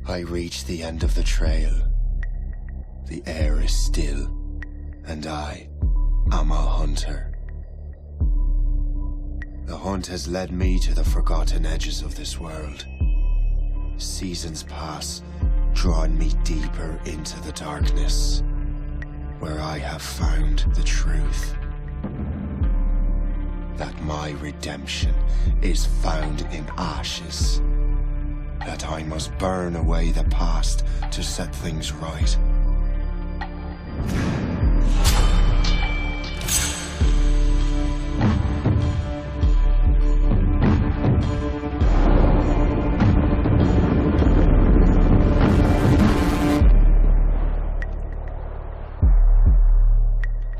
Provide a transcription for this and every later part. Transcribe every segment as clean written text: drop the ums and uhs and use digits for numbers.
I reach the end of the trail. The air is still, and I am a hunter. The hunt has led me to the forgotten edges of this world. Seasons pass, drawing me deeper into the darkness, where I have found the truth. That my redemption is found in ashes. That I must burn away the past to set things right.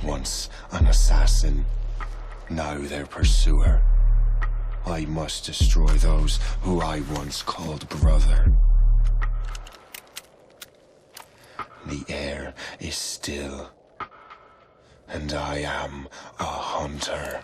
Once an assassin, now their pursuer. I must destroy those who I once called brother. The air is still, and I am a hunter.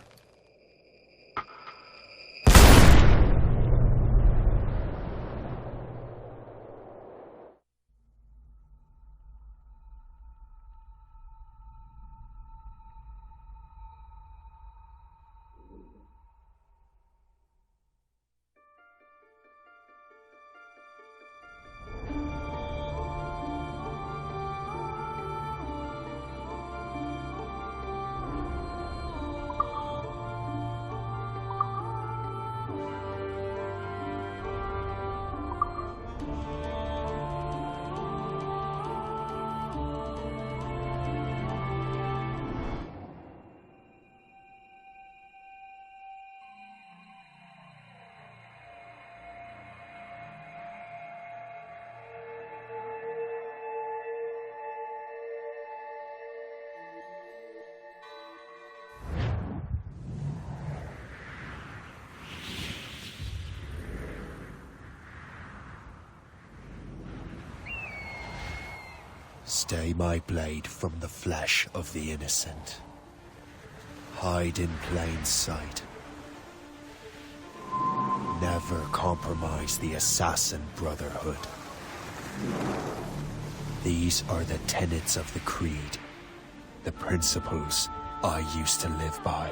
Stay my blade from the flesh of the innocent. Hide in plain sight. Never compromise the assassin brotherhood. These are the tenets of the creed, the principles I used to live by.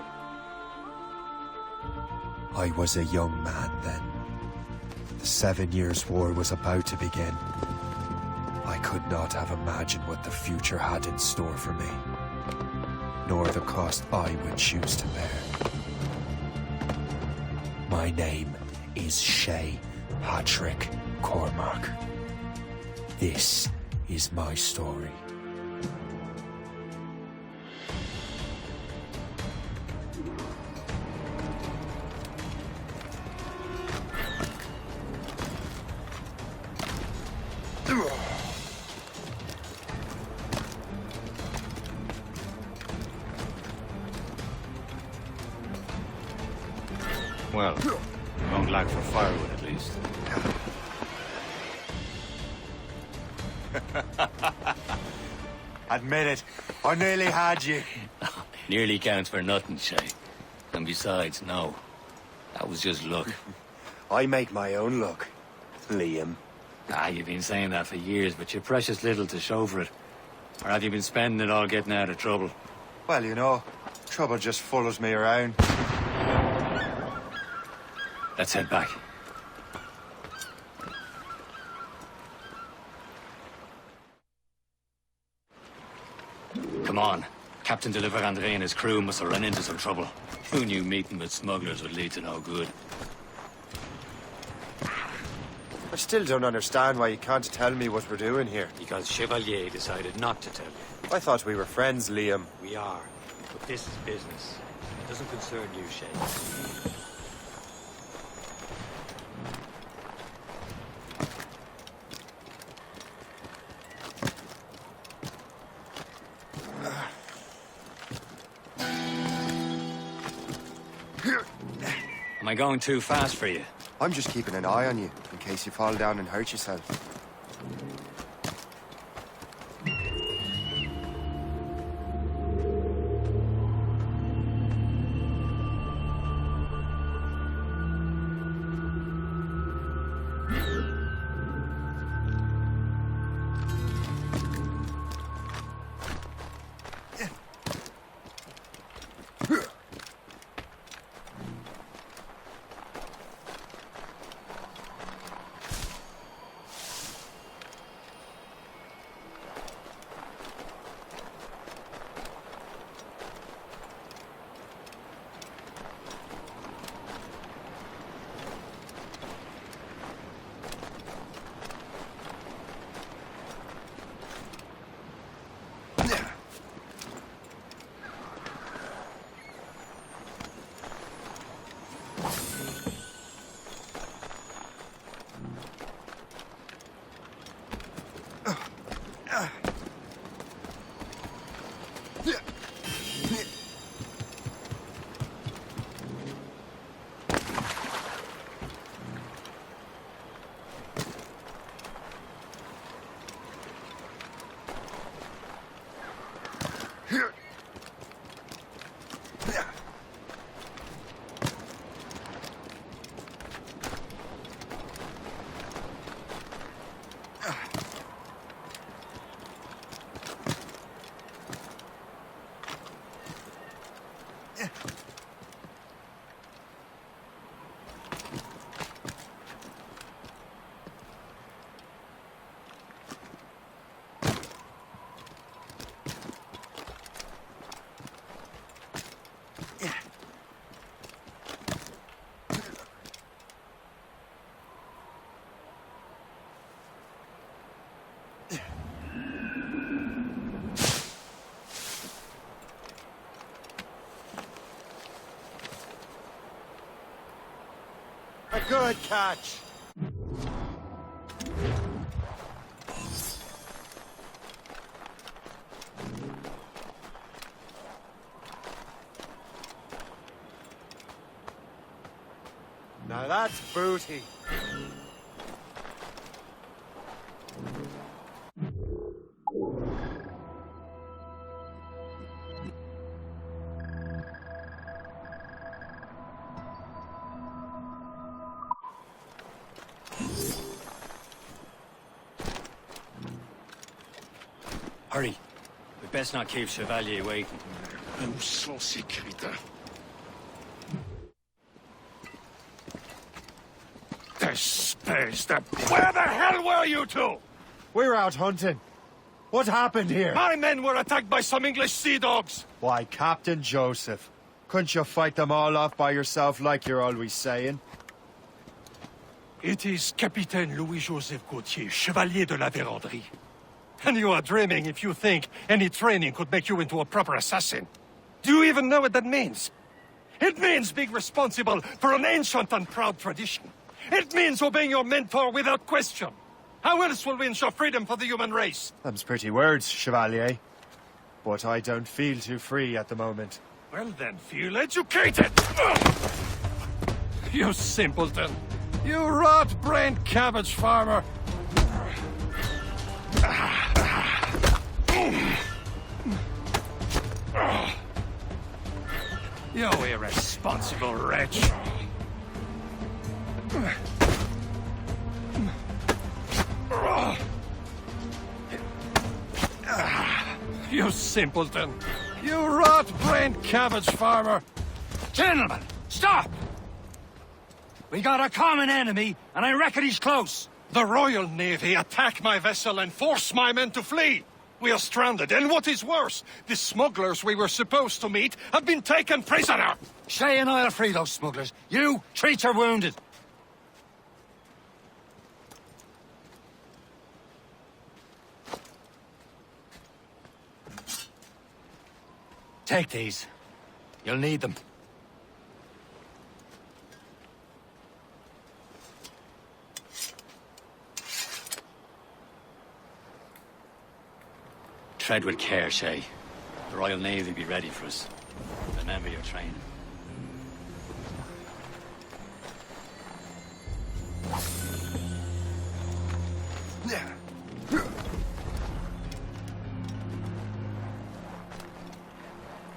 I was a young man then. The 7 Years' War was about to begin. I could not have imagined what the future had in store for me, nor the cost I would choose to bear. My name is Shay Patrick Cormac. This is my story. Well, won't lack for firewood at least. Admit it, I nearly had you. Nearly counts for nothing, Shay. And besides, no. That was just luck. I make my own luck, Liam. You've been saying that for years, but you're precious little to show for it. Or have you been spending it all getting out of trouble? Well, you know, trouble just follows me around. Let's head back. Come on. Captain de Andre and his crew must have run into some trouble. Who knew meeting with smugglers would lead to no good? I still don't understand why you can't tell me what we're doing here. Because Chevalier decided not to tell you. I thought we were friends, Liam. We are. But this is business. It doesn't concern you, Shay. Am I going too fast for you? I'm just keeping an eye on you, in case you fall down and hurt yourself. A good catch. Now that's booty. Hurry. We best not keep Chevalier waiting. Sécurité. Where the hell were you two? We're out hunting. What happened here? My men were attacked by some English sea dogs. Why, Captain Joseph. Couldn't you fight them all off by yourself like you're always saying? It is Capitaine Louis-Joseph Gauthier, Chevalier de la Vérendrye. And you are dreaming if you think any training could make you into a proper assassin. Do you even know what that means? It means being responsible for an ancient and proud tradition. It means obeying your mentor without question. How else will we ensure freedom for the human race? Them's pretty words, Chevalier. But I don't feel too free at the moment. Well then, feel educated! You simpleton! You rot-brained cabbage farmer! You irresponsible wretch! You simpleton! You rot-brained cabbage farmer! Gentlemen, stop! We got a common enemy, and I reckon he's close. The Royal Navy attack my vessel and force my men to flee. We are stranded, and what is worse, the smugglers we were supposed to meet have been taken prisoner. Shay and I'll free those smugglers. You, treat your wounded. Take these. You'll need them. Tread with care, Shay. The Royal Navy be ready for us. Remember your training.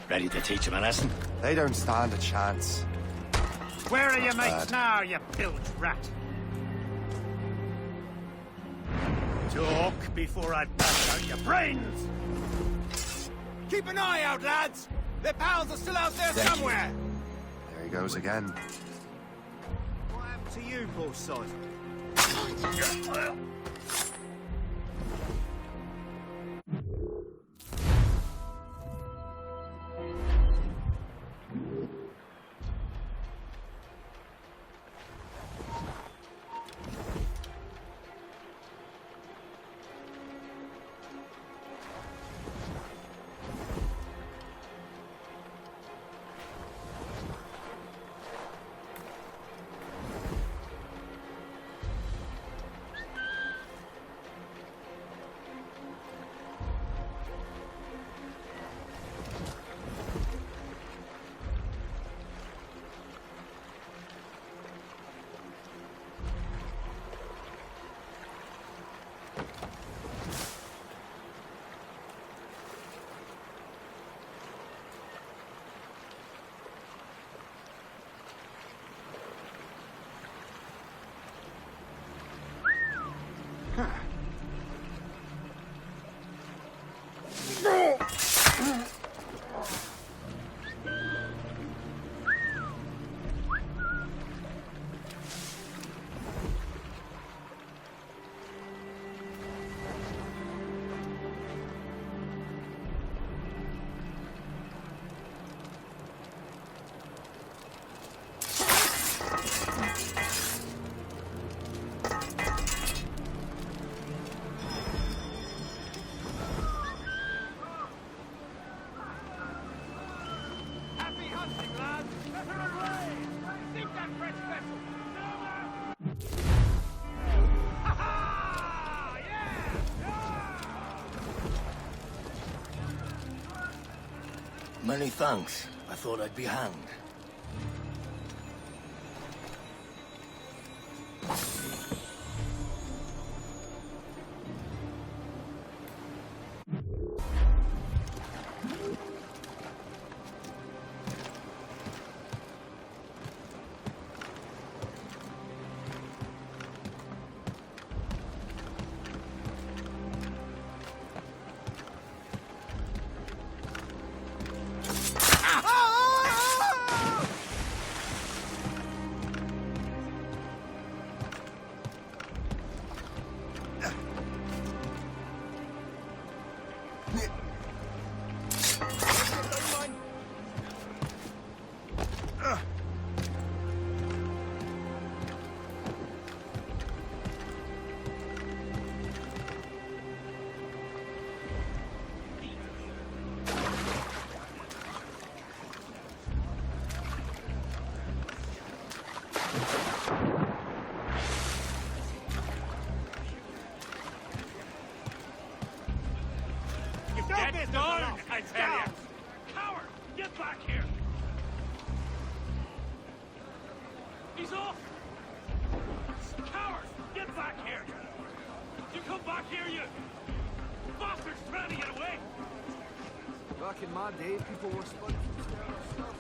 Ready to teach him a lesson? They don't stand a chance. Where are your mates now, you bilge rat? Talk before I bash out your brains! Keep an eye out, lads! Their pals are still out there somewhere! There he goes again. What happened to you, poor sod? Many thanks. I thought I'd be hanged. Get down, I tell you! Coward! Get back here! He's off! Coward! Get back here! You come back here, you! Bastards trying to get away! Back in my day, people were spun from stuff.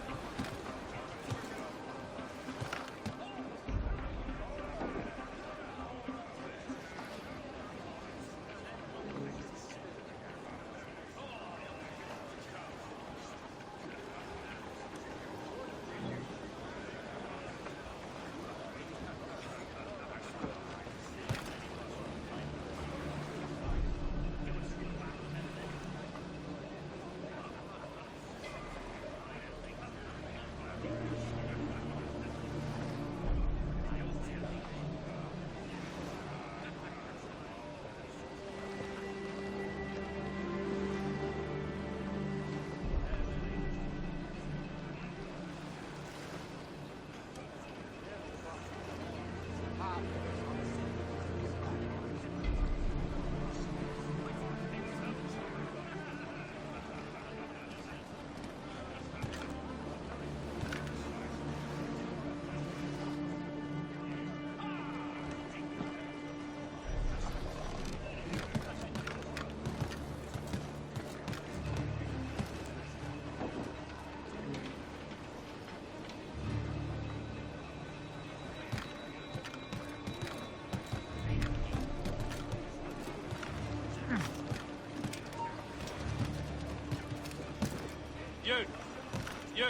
You!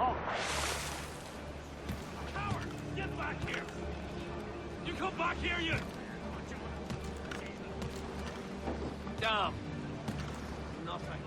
Oh! Coward! Get back here! You come back here, you! Damn! Nothing.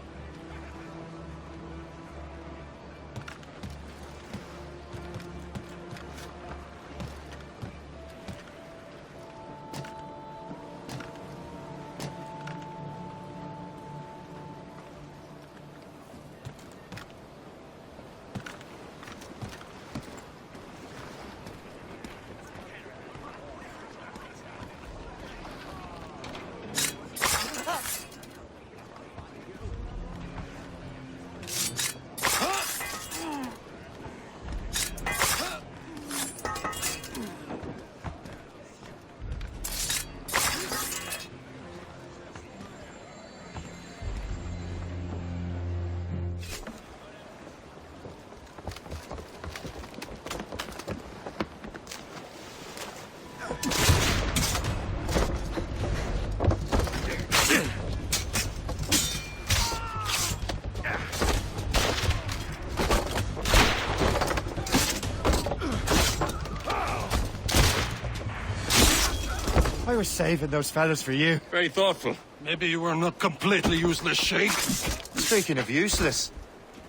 I was saving those fellas for you. Very thoughtful. Maybe you were not completely useless, Sheikh. Speaking of useless,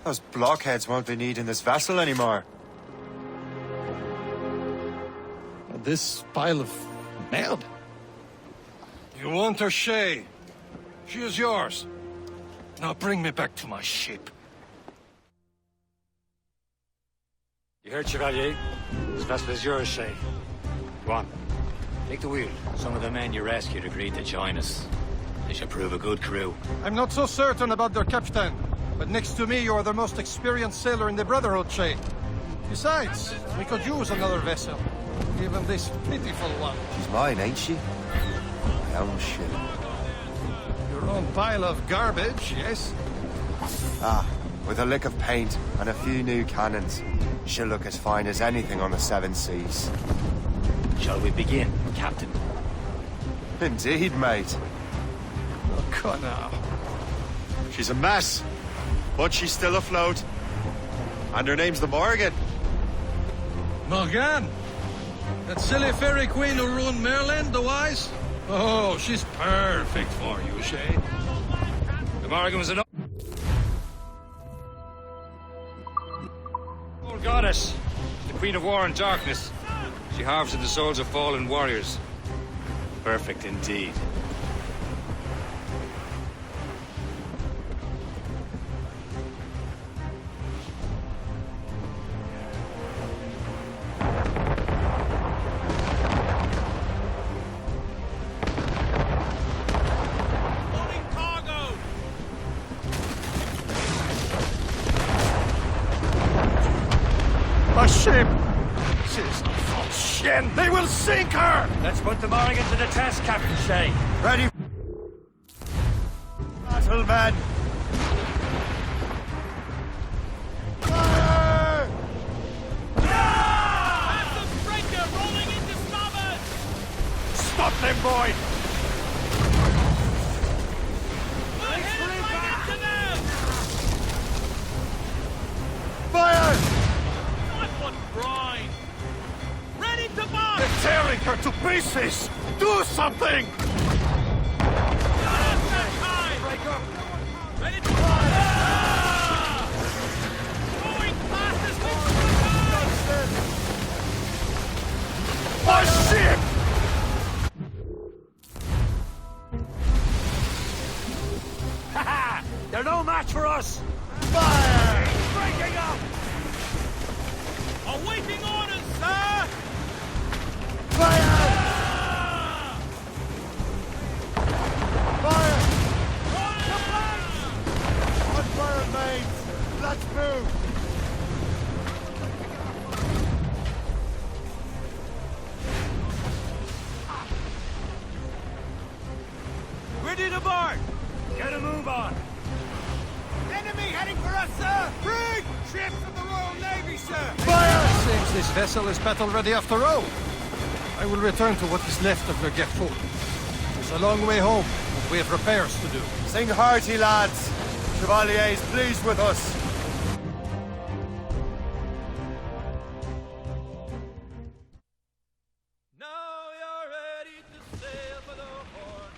those blockheads won't be needing this vessel anymore. This pile of merde? You want her, Shay? She is yours. Now bring me back to my ship. You heard, Chevalier? This vessel is yours, Shay. Go on. Take the wheel. Some of the men you rescued agreed to join us. They should prove a good crew. I'm not so certain about their captain. But next to me, you're the most experienced sailor in the Brotherhood chain. Besides, we could use another vessel. Even this pitiful one. She's mine, ain't she? My own ship. Your own pile of garbage, yes? Ah, with a lick of paint and a few new cannons, she'll look as fine as anything on the seven seas. Shall we begin, Captain? Indeed, mate. Oh, God, now. She's a mess, but she's still afloat. And her name's the Morgan. Morgan? That silly fairy queen who ruined Merlin, the wise? Oh, she's perfect for you, Shay. The Morgan was enough. Old goddess, the Queen of War and Darkness. She harvested the souls of fallen warriors. Perfect indeed. A ship! She's a false shin! They will sink her! Let's put the Morgan to the test, Captain Shay. Ready? Battle, men! Fire! Stop them, boy! Fire! They're tearing her to pieces! Do something! My ship! Ha! They're no match for us! Fire! Breaking up! Awaiting orders, sir! Fire! Fire! On fire, mates! Let's move! Ready to board! Get a move on! Enemy heading for us, sir! Brig! Ships of the Royal Navy, sir! Fire! Seems this vessel is battle-ready after all. I will return to what is left of your Gertrude. It's a long way home, and we have repairs to do. Sing hearty, lads! Chevalier is pleased with us. Now you're ready to sail for the Horn.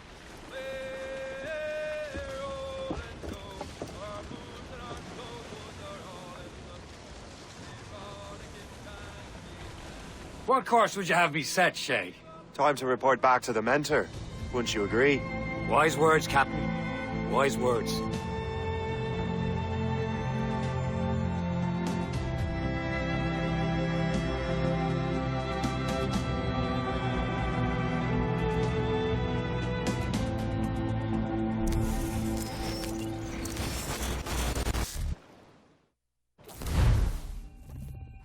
What course would you have me set, Shay? Time to report back to the mentor. Wouldn't you agree? Wise words, Captain. Wise words.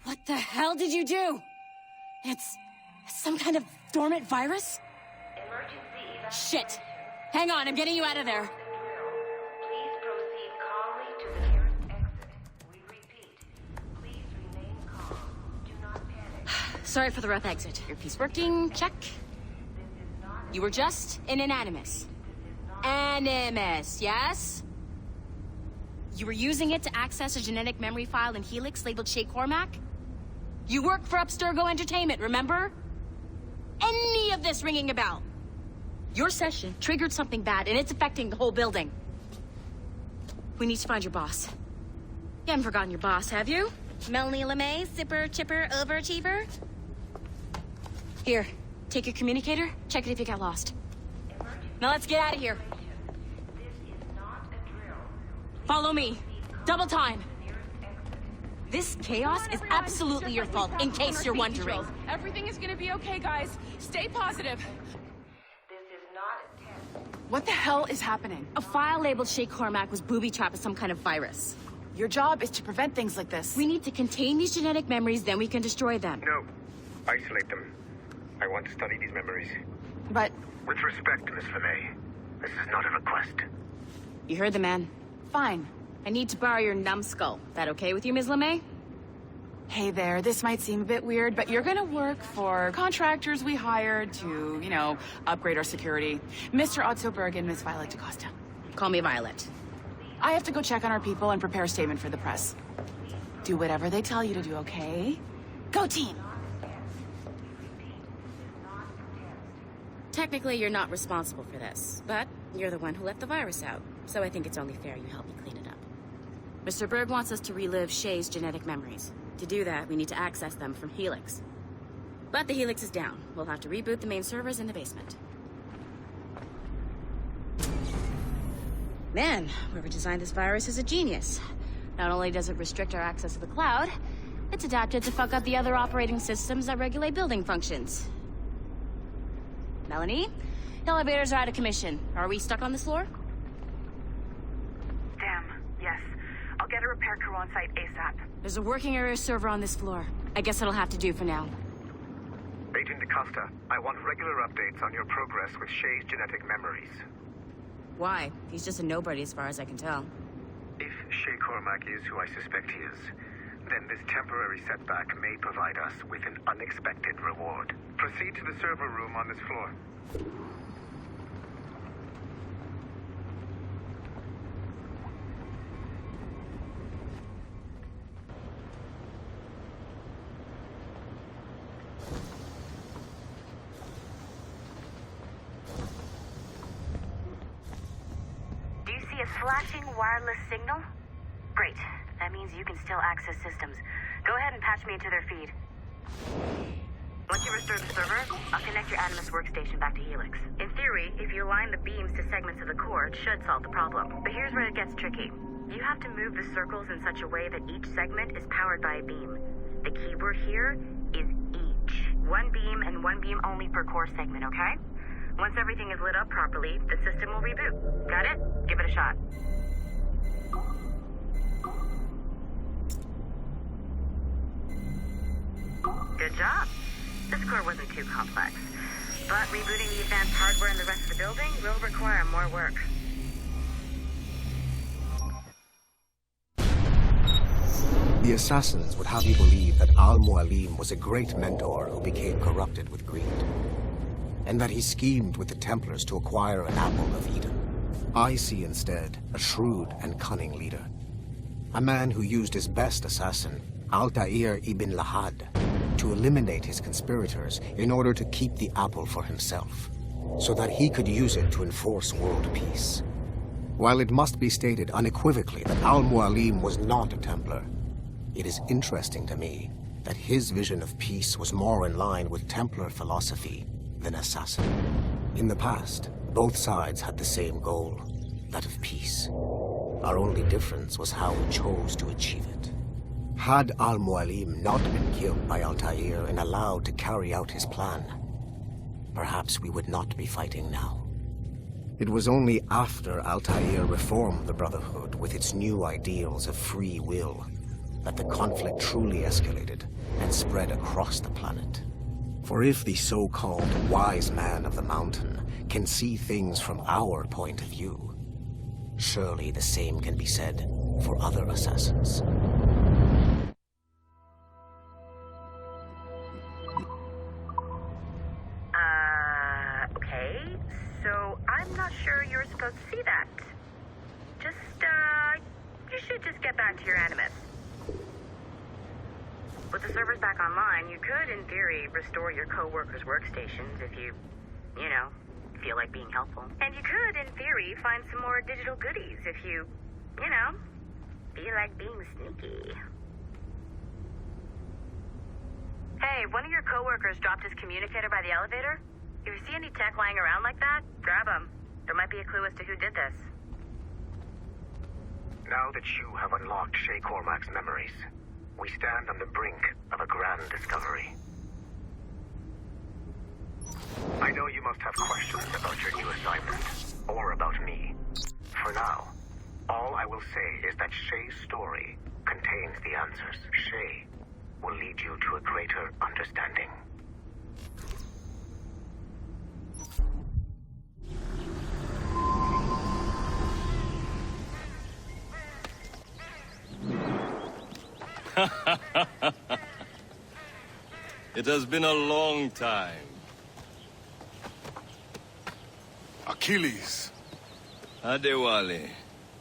What the hell did you do? It's some kind of dormant virus? Shit! Hang on, I'm getting you out of there. Please proceed calmly to the nearest exit. We repeat, please remain calm. Do not panic. Sorry for the rough exit. Earpiece working, check. This is not You were just in an animus. Animus, yes? You were using it to access a genetic memory file in Helix labeled Shay Cormac? You worked for Abstergo Entertainment, remember? Any of this ringing a bell? Your session triggered something bad, and it's affecting the whole building. We need to find your boss. You haven't forgotten your boss, have you? Melanie LeMay, zipper, chipper, overachiever? Here, take your communicator, check it if you got lost. Now let's get out of here. This is not a drill. Follow me. Double time. This chaos is absolutely your fault, in case you're wondering. Everything is gonna be okay, guys. Stay positive. This is not a test. What the hell is happening? A file labeled Shay Cormac was booby-trapped with some kind of virus. Your job is to prevent things like this. We need to contain these genetic memories, then we can destroy them. No. Isolate them. I want to study these memories. But With respect, Miss LeMay, this is not a request. You heard the man. fine. I need to borrow your numbskull. That okay with you, Ms. LeMay? Hey there, this might seem a bit weird, but you're gonna work for contractors we hired to, upgrade our security. Mr. Ottoberg and Miss Violet DaCosta. Call me Violet. I have to go check on our people and prepare a statement for the press. Do whatever they tell you to do, okay? Go team! Technically, you're not responsible for this, but you're the one who let the virus out, so I think it's only fair you help me clean it up. Mr. Berg wants us to relive Shay's genetic memories. To do that, we need to access them from Helix. But the Helix is down. We'll have to reboot the main servers in the basement. Man, whoever designed this virus is a genius. Not only does it restrict our access to the cloud, it's adapted to fuck up the other operating systems that regulate building functions. Melanie? Elevators are out of commission. Are we stuck on this floor? Damn, yes. I'll get a repair crew on site ASAP. There's a working area server on this floor. I guess it'll have to do for now. Agent DaCosta, I want regular updates on your progress with Shay's genetic memories. Why? He's just a nobody as far as I can tell. If Shay Cormac is who I suspect he is, then this temporary setback may provide us with an unexpected reward. Proceed to the server room on this floor. Do you see a flashing wireless signal? Great. That means you can still access systems. Go ahead and patch me into their feed. Once you restore the server, I'll connect your Animus workstation back to Helix. In theory, if you align the beams to segments of the core, it should solve the problem. But here's where it gets tricky. You have to move the circles in such a way that each segment is powered by a beam. The keyword here is each. One beam and one beam only per core segment, okay? Once everything is lit up properly, the system will reboot. Got it? Give it a shot. Good job. This core wasn't too complex. But rebooting the advanced hardware in the rest of the building will require more work. The assassins would have you believe that Al-Mualim was a great mentor who became corrupted with greed, and that he schemed with the Templars to acquire an apple of Eden. I see instead a shrewd and cunning leader, a man who used his best assassin, Altair ibn Lahad, to eliminate his conspirators in order to keep the apple for himself, so that he could use it to enforce world peace. While it must be stated unequivocally that Al-Mualim was not a Templar, it is interesting to me that his vision of peace was more in line with Templar philosophy than assassin. In the past, both sides had the same goal, that of peace. Our only difference was how we chose to achieve it. Had Al-Mualim not been killed by Altair and allowed to carry out his plan, perhaps we would not be fighting now. It was only after Altair reformed the Brotherhood with its new ideals of free will that the conflict truly escalated and spread across the planet. For if the so-called wise man of the mountain can see things from our point of view, surely the same can be said for other assassins. Okay. So I'm not sure you're supposed to see that. You should just get back to your Animus. With the servers back online, you could, in theory, restore your co-workers' workstations if you feel like being helpful. And you could, in theory, find some more digital goodies if you feel like being sneaky. Hey, one of your co-workers dropped his communicator by the elevator. If you see any tech lying around like that, grab them. There might be a clue as to who did this. Now that you have unlocked Shay Cormac's memories, we stand on the brink of a grand discovery. I know you must have questions about your new assignment. or about me. For now, all I will say is that Shay's story contains the answers. Shay will lead you to a greater understanding. It has been a long time. Achilles. Adewale,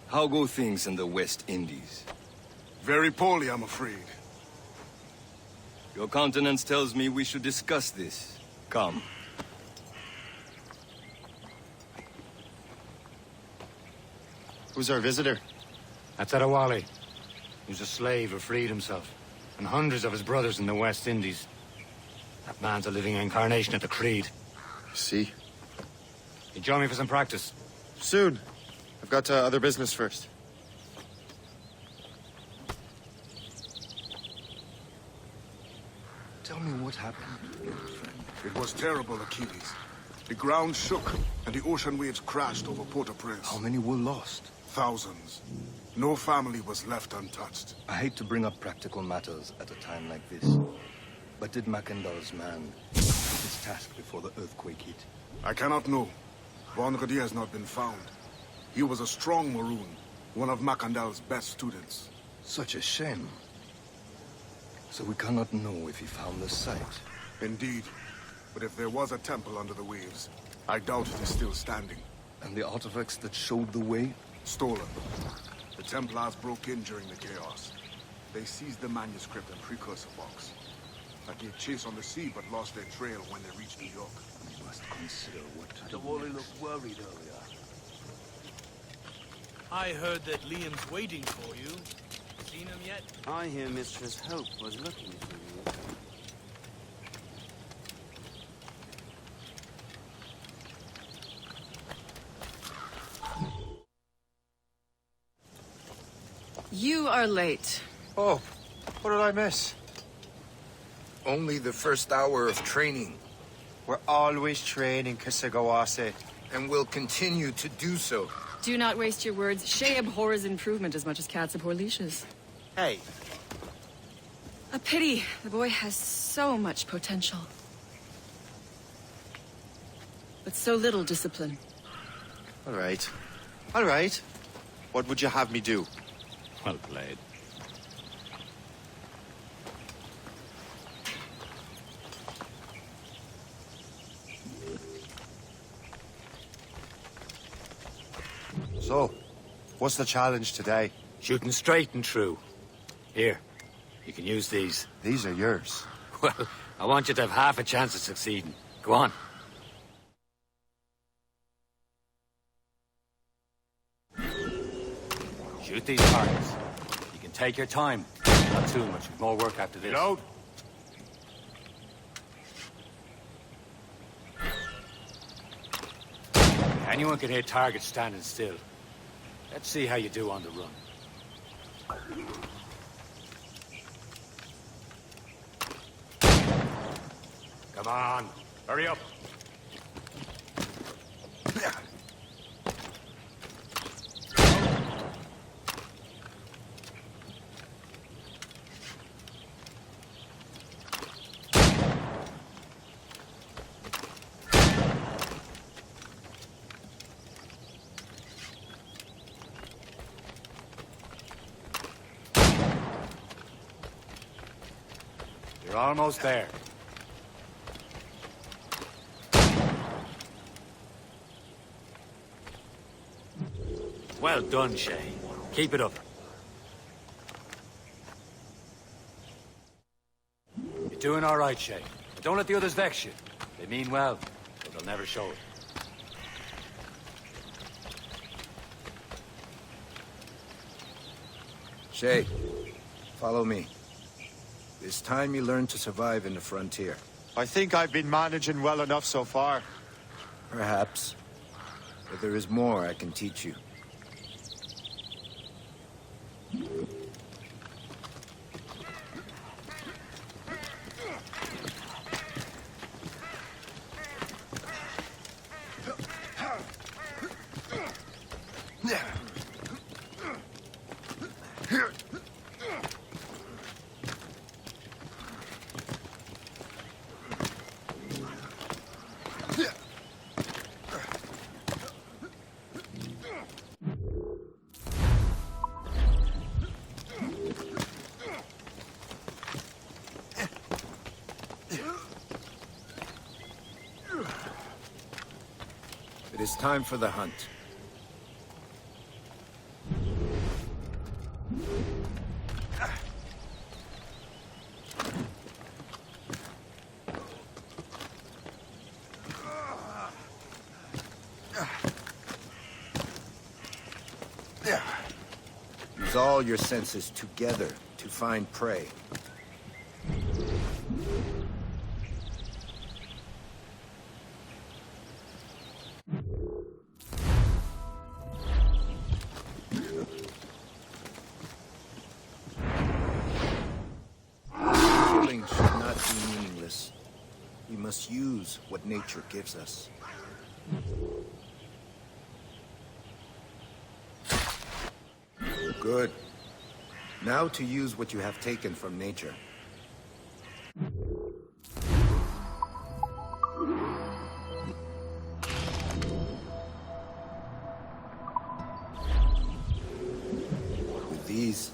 how go things in the West Indies? Very poorly, I'm afraid. Your countenance tells me we should discuss this. Come. Who's our visitor? That's Adewale. He was a slave who freed himself, and hundreds of his brothers in the West Indies. That man's a living incarnation of the Creed. See? You join me for some practice? Soon. I've got other business first. Tell me what happened, friend. It was terrible, Achilles. The ground shook, and the ocean waves crashed over Port-au-Prince. How many were lost? Thousands. No family was left untouched. I hate to bring up practical matters at a time like this. But did Macandal's man complete his task before the earthquake hit? I cannot know. Bonredi has not been found. He was a strong Maroon, one of Macandal's best students. Such a shame. So we cannot know if he found the site. Indeed. But if there was a temple under the waves, I doubt it is still standing. And the artifacts that showed the way? Stolen. The Templars broke in during the chaos. They seized the manuscript and precursor box. I gave chase on the sea, but lost their trail when they reached New York. We must consider what to do. Wally looked worried earlier. I heard that Liam's waiting for you. Seen him yet? I hear Mistress Hope was looking for you. You are late. Oh, what did I miss? Only the first hour of training. We're always training, Kasagawase. And we'll continue to do so. Do not waste your words. Shay abhors improvement as much as cats abhor leashes. Hey. A pity. The boy has so much potential. But so little discipline. All right. All right. What would you have me do? Well played. So, what's the challenge today? Shooting straight and true. Here, you can use these. These are yours. Well, I want you to have half a chance of succeeding. Go on. Shoot these targets. You can take your time. Not too much. We've more work after this. Load. Anyone can hit targets standing still. Let's see how you do on the run. Come on. Hurry up. You're almost there. Well done, Shay. Keep it up. You're doing all right, Shay. But don't let the others vex you. They mean well, but they'll never show it. Shay, follow me. It's time you learn to survive in the frontier. I think I've been managing well enough so far. Perhaps. But there is more I can teach you. is time for the hunt. Use all your senses together to find prey. Killing should not be meaningless. We must use what nature gives us. Good. Now to use what you have taken from nature. With these,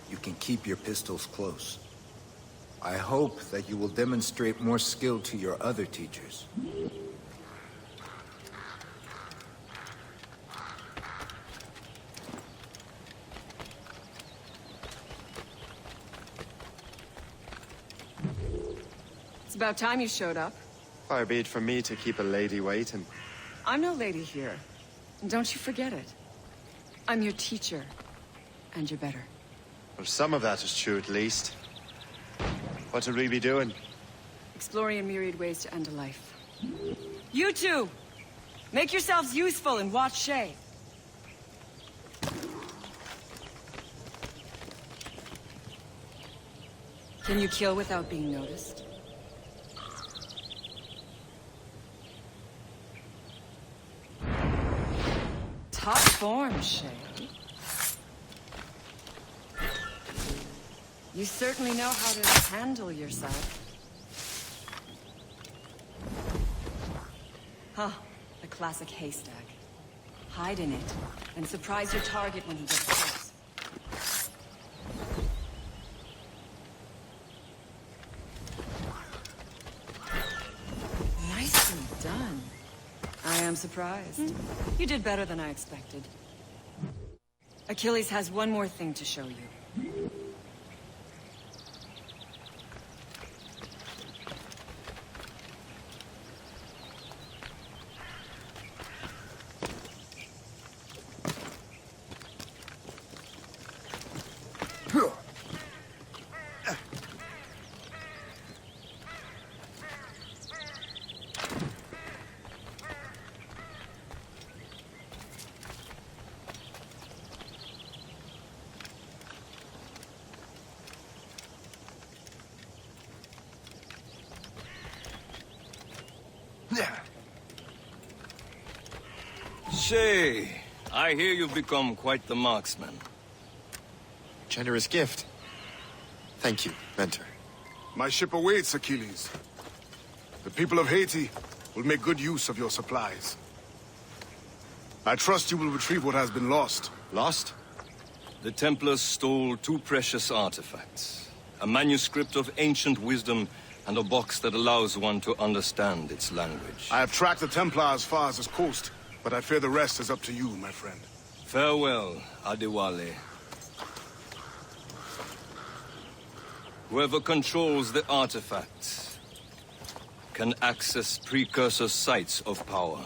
you can keep your pistols close. I hope that you will demonstrate more skill to your other teachers. It's about time you showed up. Far be it from me to keep a lady waiting. I'm no lady here. And don't you forget it. I'm your teacher. And you're better. Well, some of that is true at least. What would we be doing? Exploring a myriad ways to end a life. You two! Make yourselves useful and watch Shay. Can you kill without being noticed? Top form, Shay. You certainly know how to handle yourself. Huh, the classic haystack. Hide in it, and surprise your target when he gets close. Nicely done. I am surprised. You did better than I expected. Achilles has one more thing to show you. Shay, I hear you've become quite the marksman. Generous gift. Thank you, Mentor. My ship awaits, Achilles. The people of Haiti will make good use of your supplies. I trust you will retrieve what has been lost. Lost? The Templars stole 2 precious artifacts. A manuscript of ancient wisdom and a box that allows one to understand its language. I have tracked the Templar as far as this coast, but I fear the rest is up to you, my friend. Farewell, Adewale. Whoever controls the artifacts can access precursor sites of power.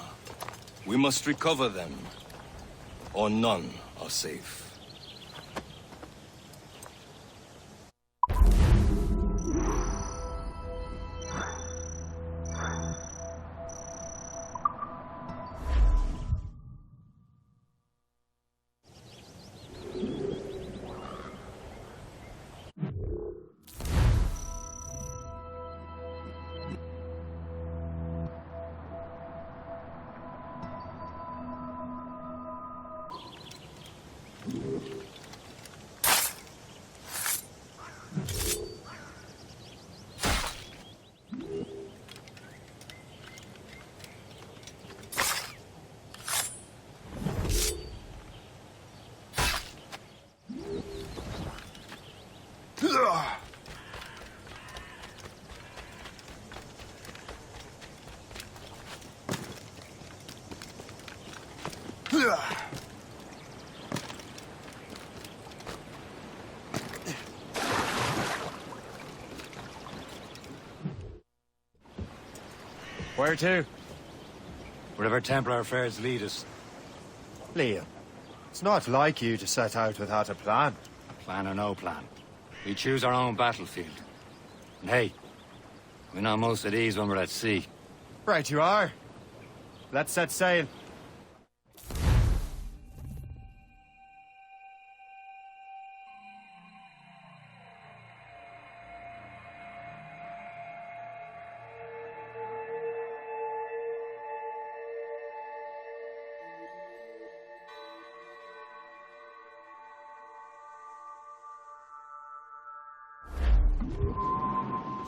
We must recover them, or none are safe. Where to? Wherever Templar affairs lead us. Liam, it's not like you to set out without a plan. Plan or no plan. We choose our own battlefield. And hey, we're not most at ease when we're at sea. Right you are. Let's set sail.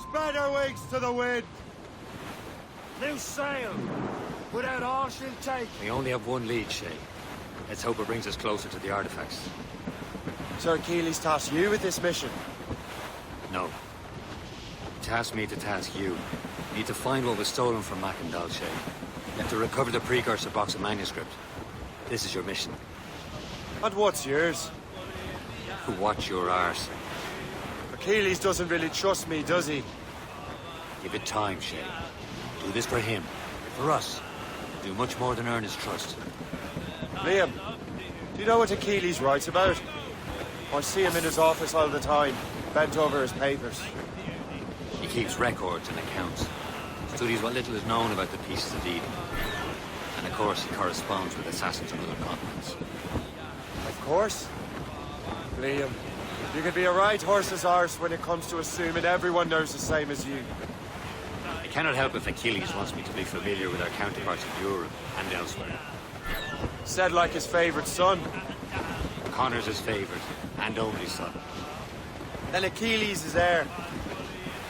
Spread our wings to the wind! Loose sail! Put out all she'll take! We only have one lead, Shay. Let's hope it brings us closer to the artifacts. Sir Keeley's tasked you with this mission. No. Task me to task you. You need to find what was stolen from Mackendal, Shay. You have to recover the precursor box of manuscript. This is your mission. And what's yours? Watch your arse. Achilles doesn't really trust me, does he? Give it time, Shay. Do this for him. For us. Do much more than earn his trust. Liam, do you know what Achilles writes about? I see him in his office all the time, bent over his papers. He keeps records and accounts. Studies what little is known about the pieces of Eden. And of course, he corresponds with assassins on other continents. Of course. Liam, you can be a right horse's arse when it comes to assuming everyone knows the same as you. I cannot help if Achilles wants me to be familiar with our counterparts in Europe and elsewhere. Said like his favorite son. Connor's his favorite and only son. Then Achilles is heir.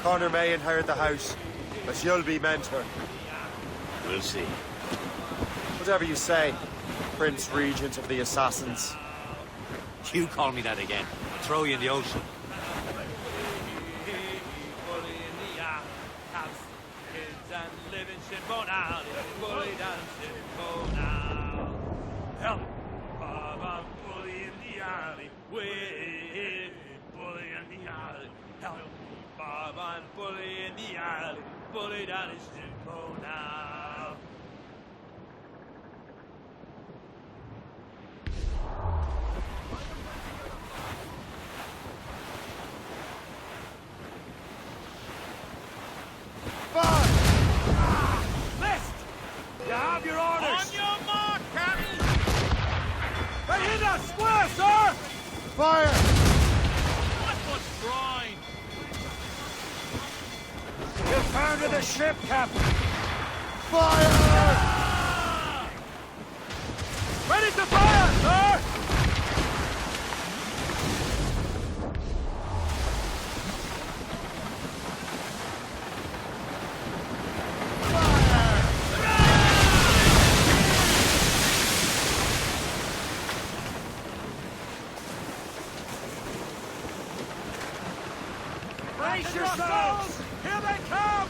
Connor may inherit the house, but you'll be mentor. We'll see. Whatever you say, Prince Regent of the Assassins. You call me that again. I'll throw you in the ocean. Help! Bully down his ship now. List! You have your orders! On your mark, Captain! They hit us square, sir! Fire! That's what's drawing! You founded the ship, Captain! Fire! Ready to fire, sir! Brace yourselves! Here they come!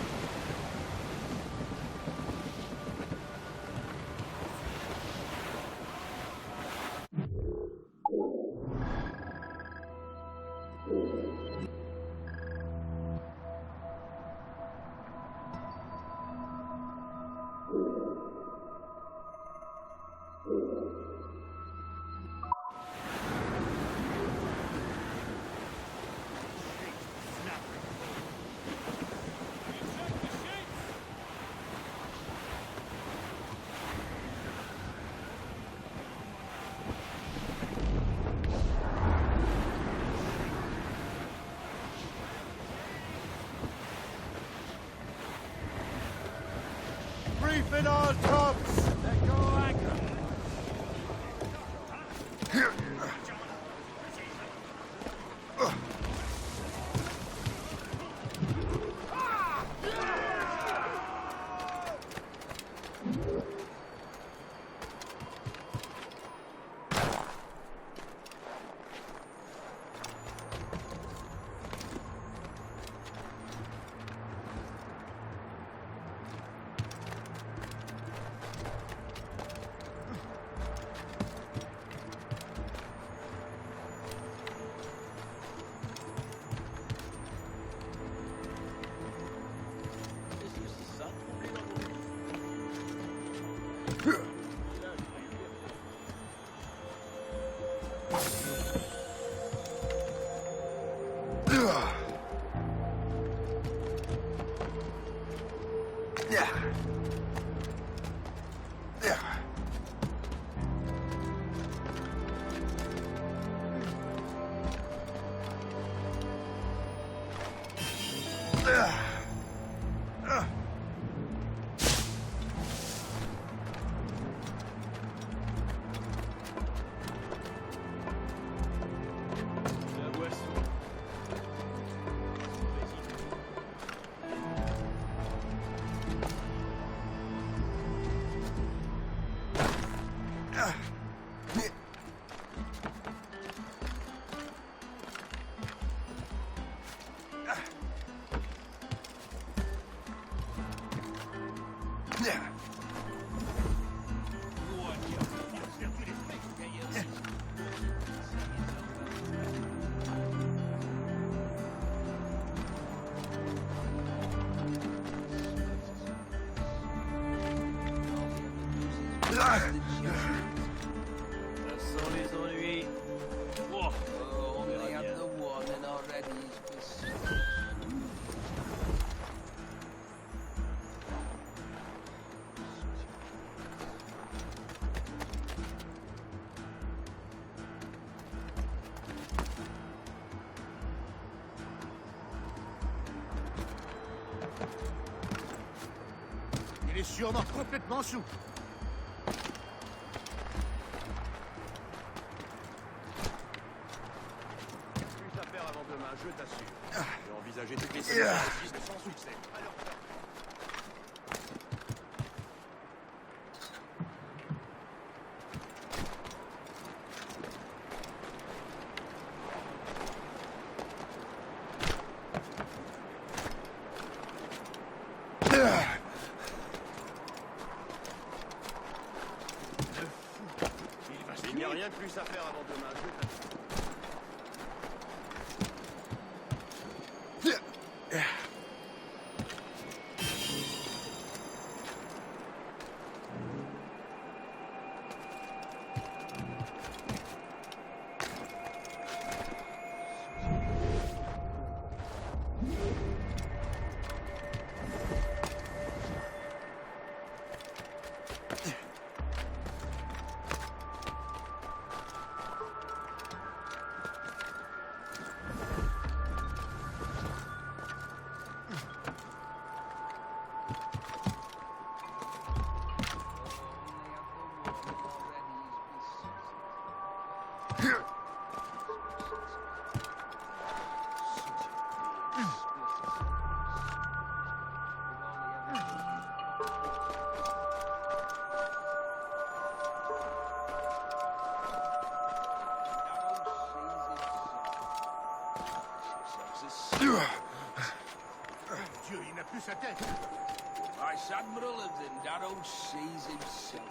Brief in all tops! Let go anchor! Il est sûrement complètement sous. Plus à faire avant demain, je t'assure. J'ai envisagé toutes les solutions possibles sans succès. Alors, il n'y a rien de plus à faire avant demain, je t'assure. Dieu, il n'a plus sa tête. Vice Admiral of the Darrow sees himself.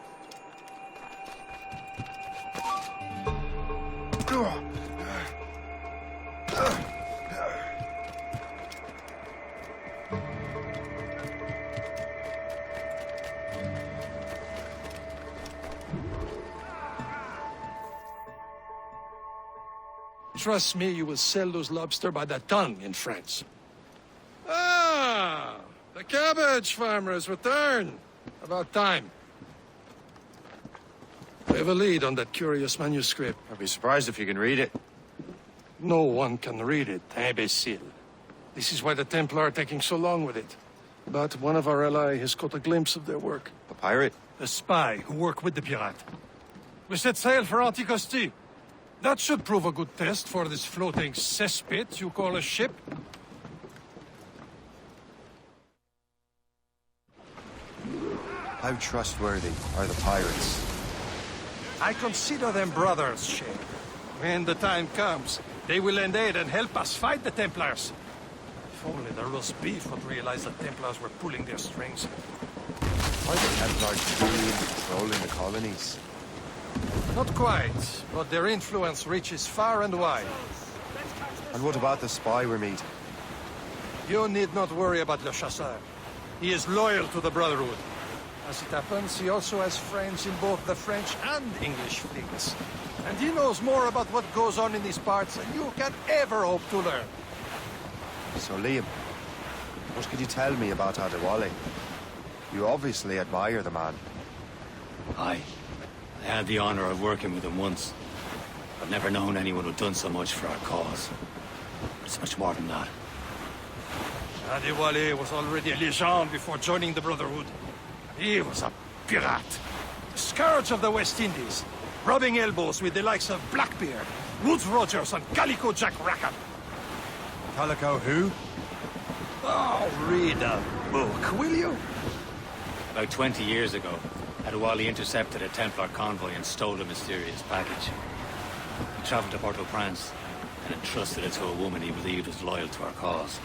Trust me, you will sell those lobster by the ton in France. Ah, the cabbage farmers return. About time. We have a lead on that curious manuscript. I'd be surprised if you can read it. No one can read it, imbecile. This is why the Templar are taking so long with it. But one of our allies has caught a glimpse of their work. A pirate? A spy who worked with the pirate. We set sail for Anticosti. That should prove a good test for this floating cesspit you call a ship. How trustworthy are the pirates? I consider them brothers, Shay. When the time comes, they will lend aid and help us fight the Templars. If only the roast beef would realize the Templars were pulling their strings. Are the Templars truly controlling the colonies? Not quite, but their influence reaches far and wide. And what about the spy we're meeting? You need not worry about Le Chasseur. He is loyal to the Brotherhood. As it happens, he also has friends in both the French and English fleets. And he knows more about what goes on in these parts than you can ever hope to learn. So, Liam, what could you tell me about Adewale? You obviously admire the man. Aye. I had the honor of working with him once. I've never known anyone who'd done so much for our cause. It's much more than that. Adewale was already a legend before joining the Brotherhood. He was a pirate. Scourge of the West Indies, rubbing elbows with the likes of Blackbeard, Woodes Rogers, and Calico Jack Rackham. Calico who? Oh, read a book, will you? About 20 years ago, Adewale intercepted a Templar convoy and stole a mysterious package. He traveled to Port-au-Prince and entrusted it to a woman he believed was loyal to our cause.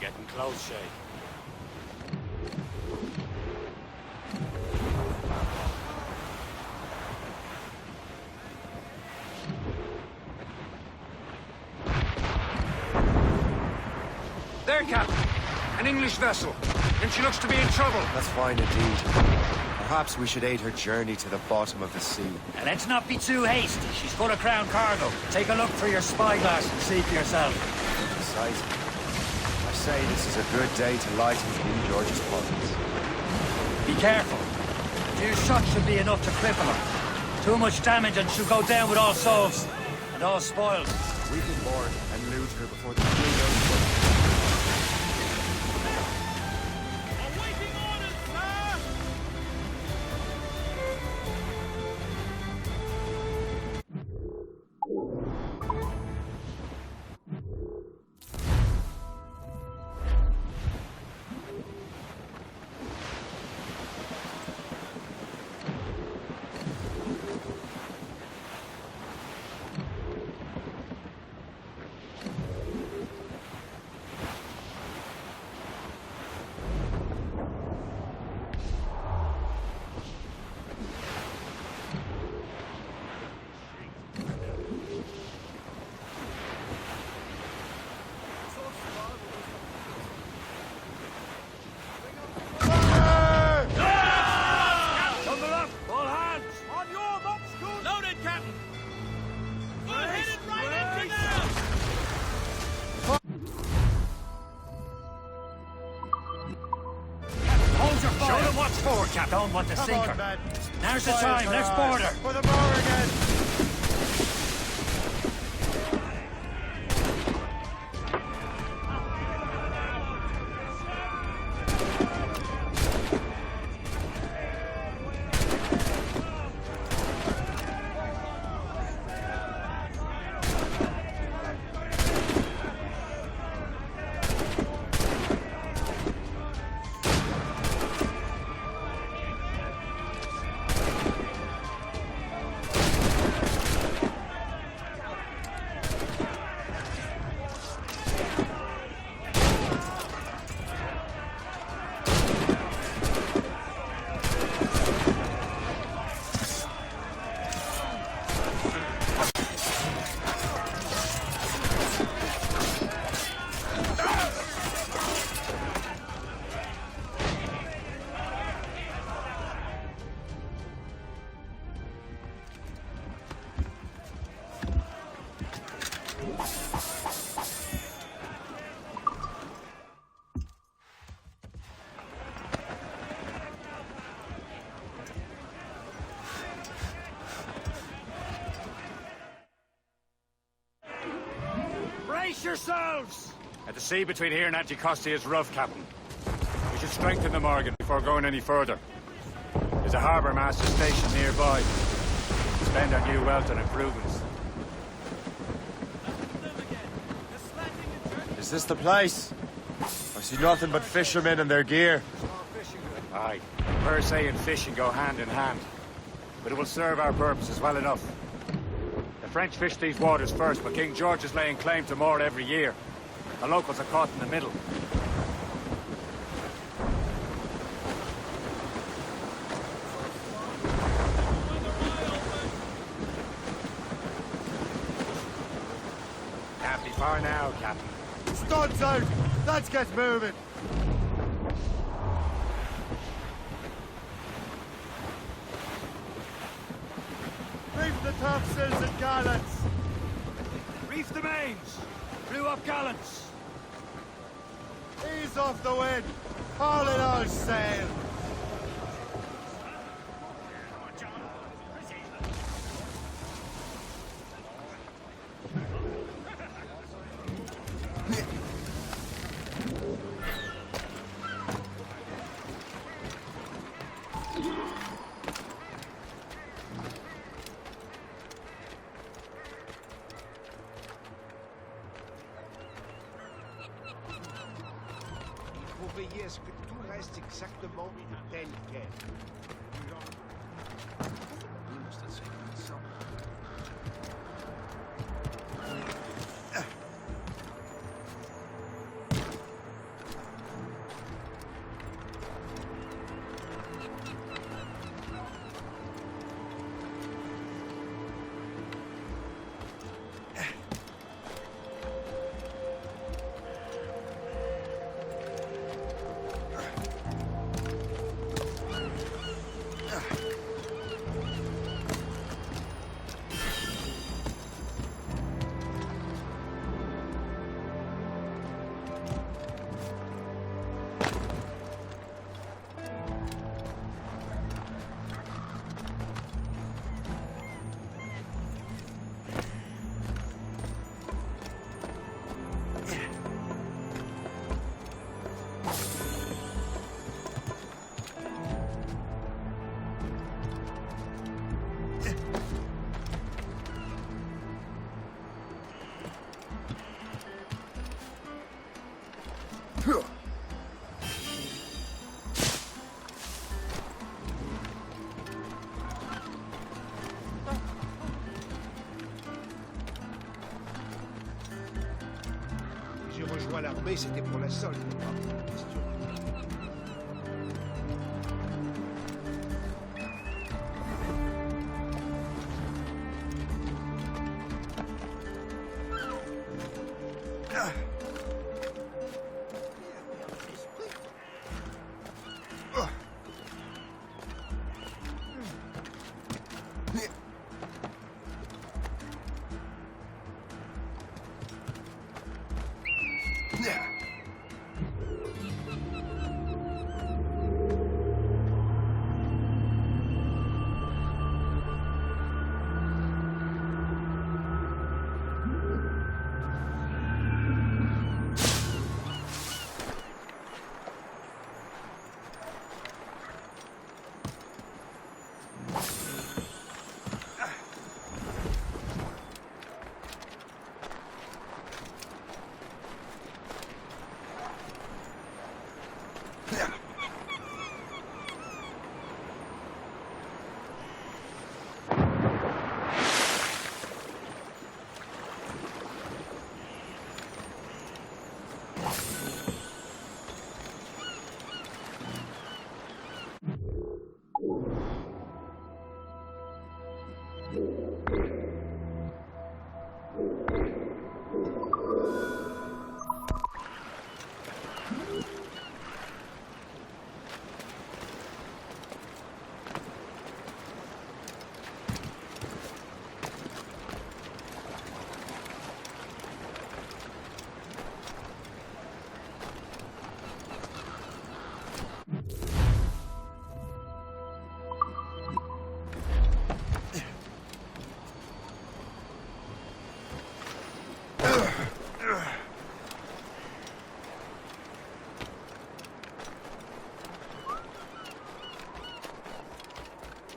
Getting close, Shay. There, Captain. An English vessel. And she looks to be in trouble. That's fine indeed. Perhaps we should aid her journey to the bottom of the sea. And let's not be too hasty. She's full of crown cargo. Take a look through your spyglass and see for yourself. Besides, I say this is a good day to lighten King George's pockets. Be careful. A few shots should be enough to cripple her. Too much damage and she'll go down with all souls. And all spoils. We can board and loot her before the King goes. Don't want to sink her. Now's the time. Let's board her. For the bar again. Yourselves! The sea between here and Anticosti is rough, Captain. We should strengthen the Morgan before going any further. There's a harbour master station nearby. Spend our new wealth on improvements. Is this the place? I see nothing but fishermen and their gear. Aye. Per se and fishing go hand in hand. But it will serve our purposes well enough. The French fish these waters first, but King George is laying claim to more every year. The locals are caught in the middle. Can't be far now, Captain. Studs out! Let's get moving! Reef the topsails and gallants! Reef the mains! Blew up gallants! Ease off the wind! Haul it all sail! veiller à ce que tout reste exactement tel quel. J'ai rejoint l'armée, c'était pour la solde. Question.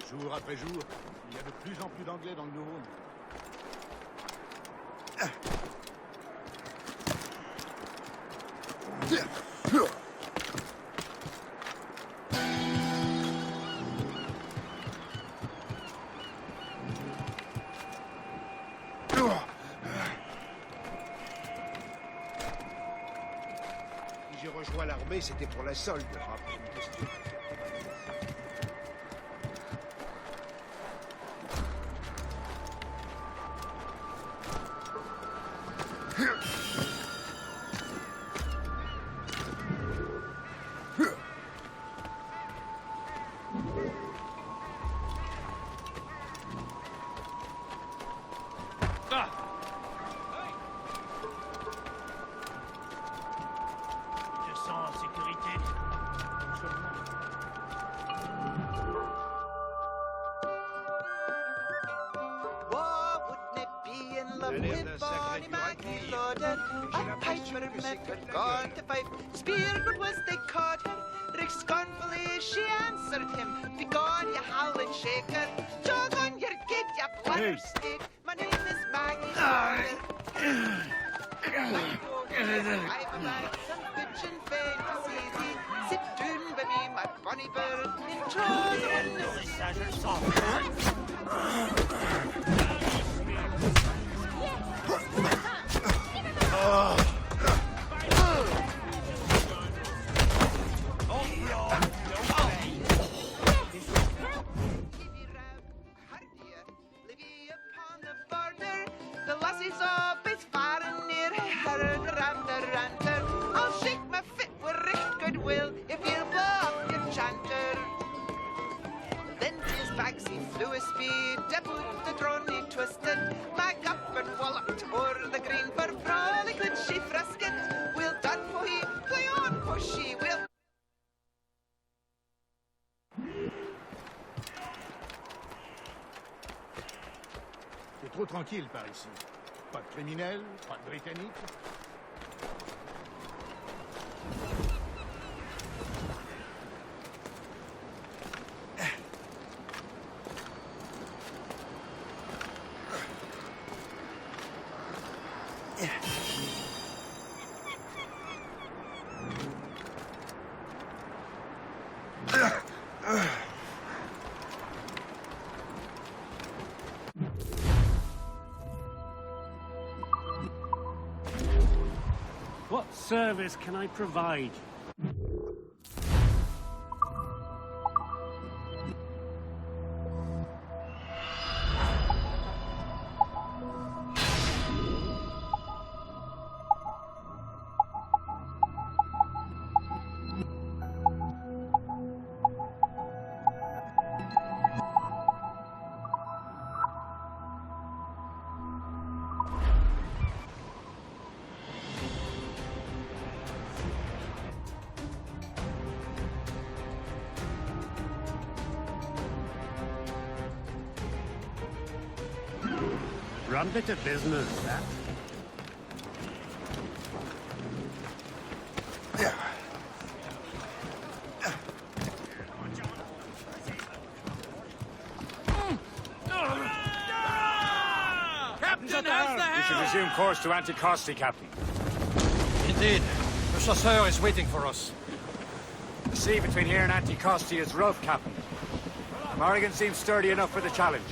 Jour après jour, il y a de plus en plus d'anglais dans le nouveau monde. J'ai rejoint l'armée, c'était pour la solde. Rappelez-moi une question. Spearwood was they caught her. Rick scornfully she answered him. Begone, you howling shaker. Jog on your gate, you blunder stick. My name is Maggie. I've about some bitchin' fancies. The lassies of it's far and near, ranter. I'll shake my fit with right goodwill if you'll blow up your chanter. Then his bagsy flew a speed, double the drone he twisted, back up and walloped o'er the green for frolic and she frisket. We'll done for he, play on for she will. C'est trop tranquille par ici. Pas de criminels, pas de britanniques. What service can I provide? Run bit of business, that. Captain, how's the hell? We should resume course to Anticosti, Captain. Indeed. The chasseur is waiting for us. The sea between here and Anticosti is rough, Captain. Morrigan seems sturdy enough for the challenge.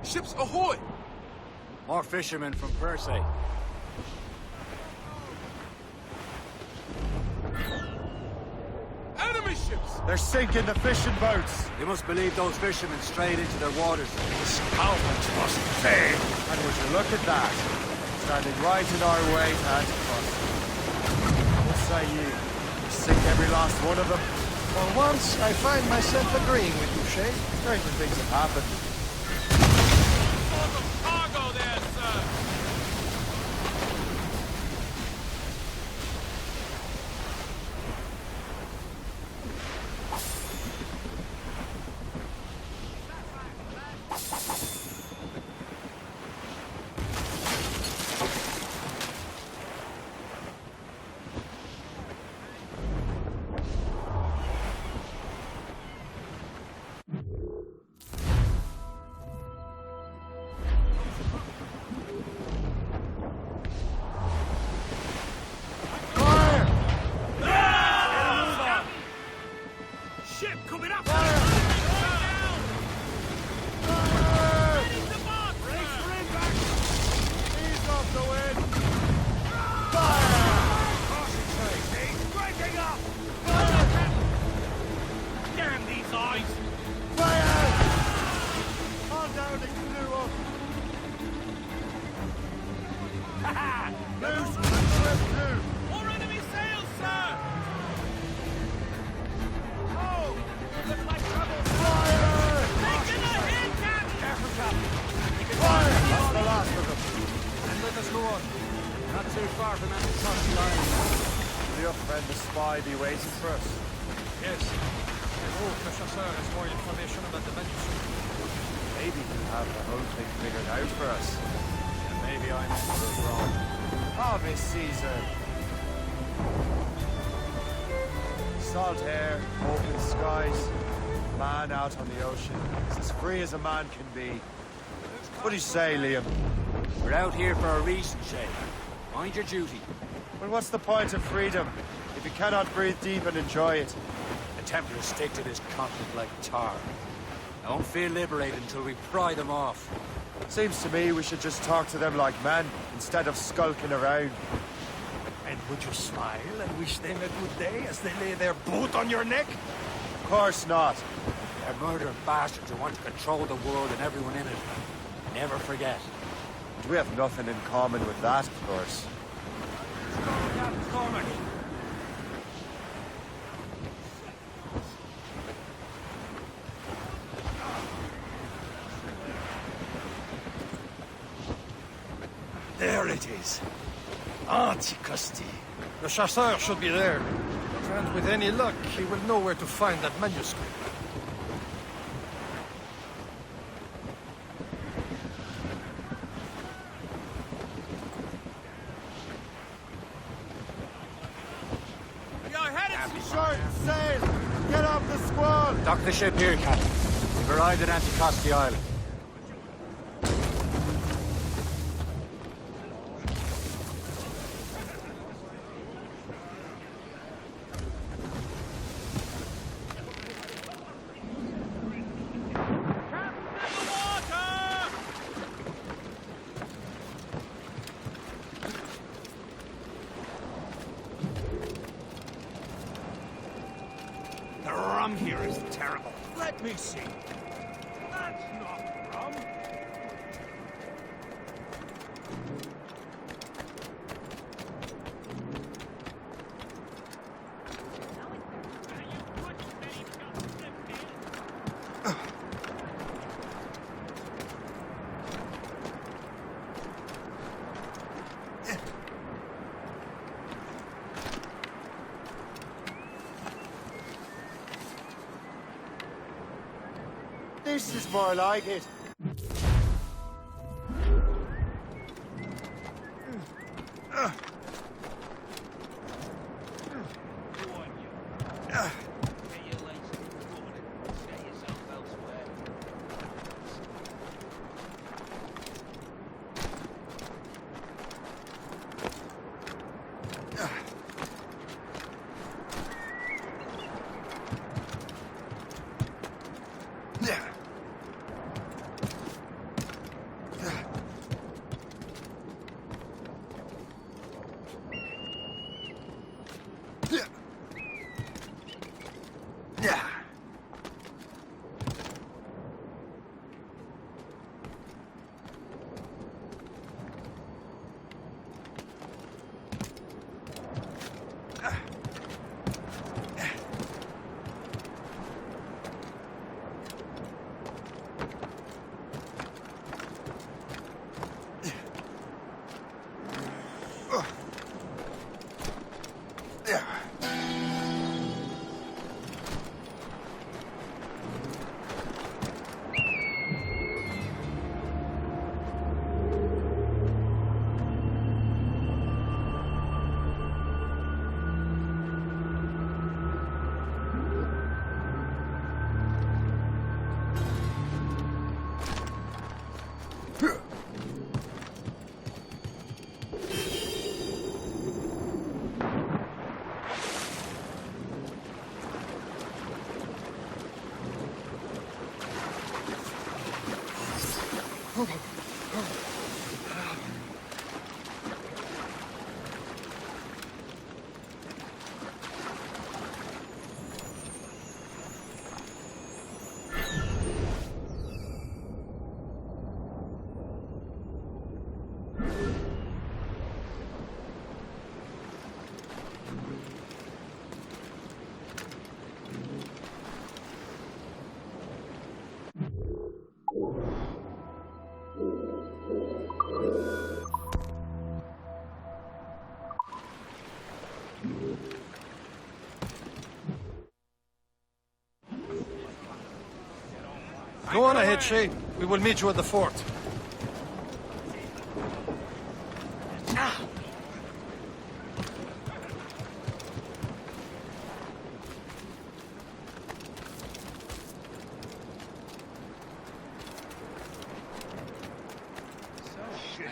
Ships ahoy! More fishermen from Persay. Enemy ships! They're sinking the fishing boats. You must believe those fishermen strayed into their waters. The scalpers must fail. And would you look at that? Standing right in our way to Anticosti. What say you? We sink every last one of them? For once, I find myself agreeing with you, Shay. Stranger things have happened. Cargo there, sir! Ship coming up! Ease off the wind! Breaking up! Damn these eyes! On down and blew up! Loose and swift too! More enemy sails, sir! Oh! Looks like trouble! Fire! Taking a hit, Captain! Careful, Captain. Fire! That's the last of them. And let us go on. Not too far from Anticosti Island. Will your friend the spy be waiting for us? Yes. I hope the chasseur has more information about the manuscript. Maybe he'll have the whole thing figured out for us. And maybe I'm wrong. Ave Caesar! Salt air, open skies, man out on the ocean. It's as free as a man can be. What do you say, Liam? We're out here for a reason, Shay. Mind your duty. Well, what's the point of freedom if you cannot breathe deep and enjoy it. The Templars stick to this continent like tar. I won't feel liberated until we pry them off. Seems to me we should just talk to them like men, instead of skulking around. And would you smile and wish them a good day as they lay their boot on your neck? Of course not. They're murdering bastards who want to control the world and everyone in it. Never forget. And we have nothing in common with that, of course. There it is. Anticosti. The chasseur should be there. And with any luck, he will know where to find that manuscript. Short sail! Get off the squall! Dock the ship here, Captain. We've arrived at Anticosti Island. The rum here is terrible. Let me see. That's not rum. This is more like it. Go on ahead, Shay. We will meet you at the fort.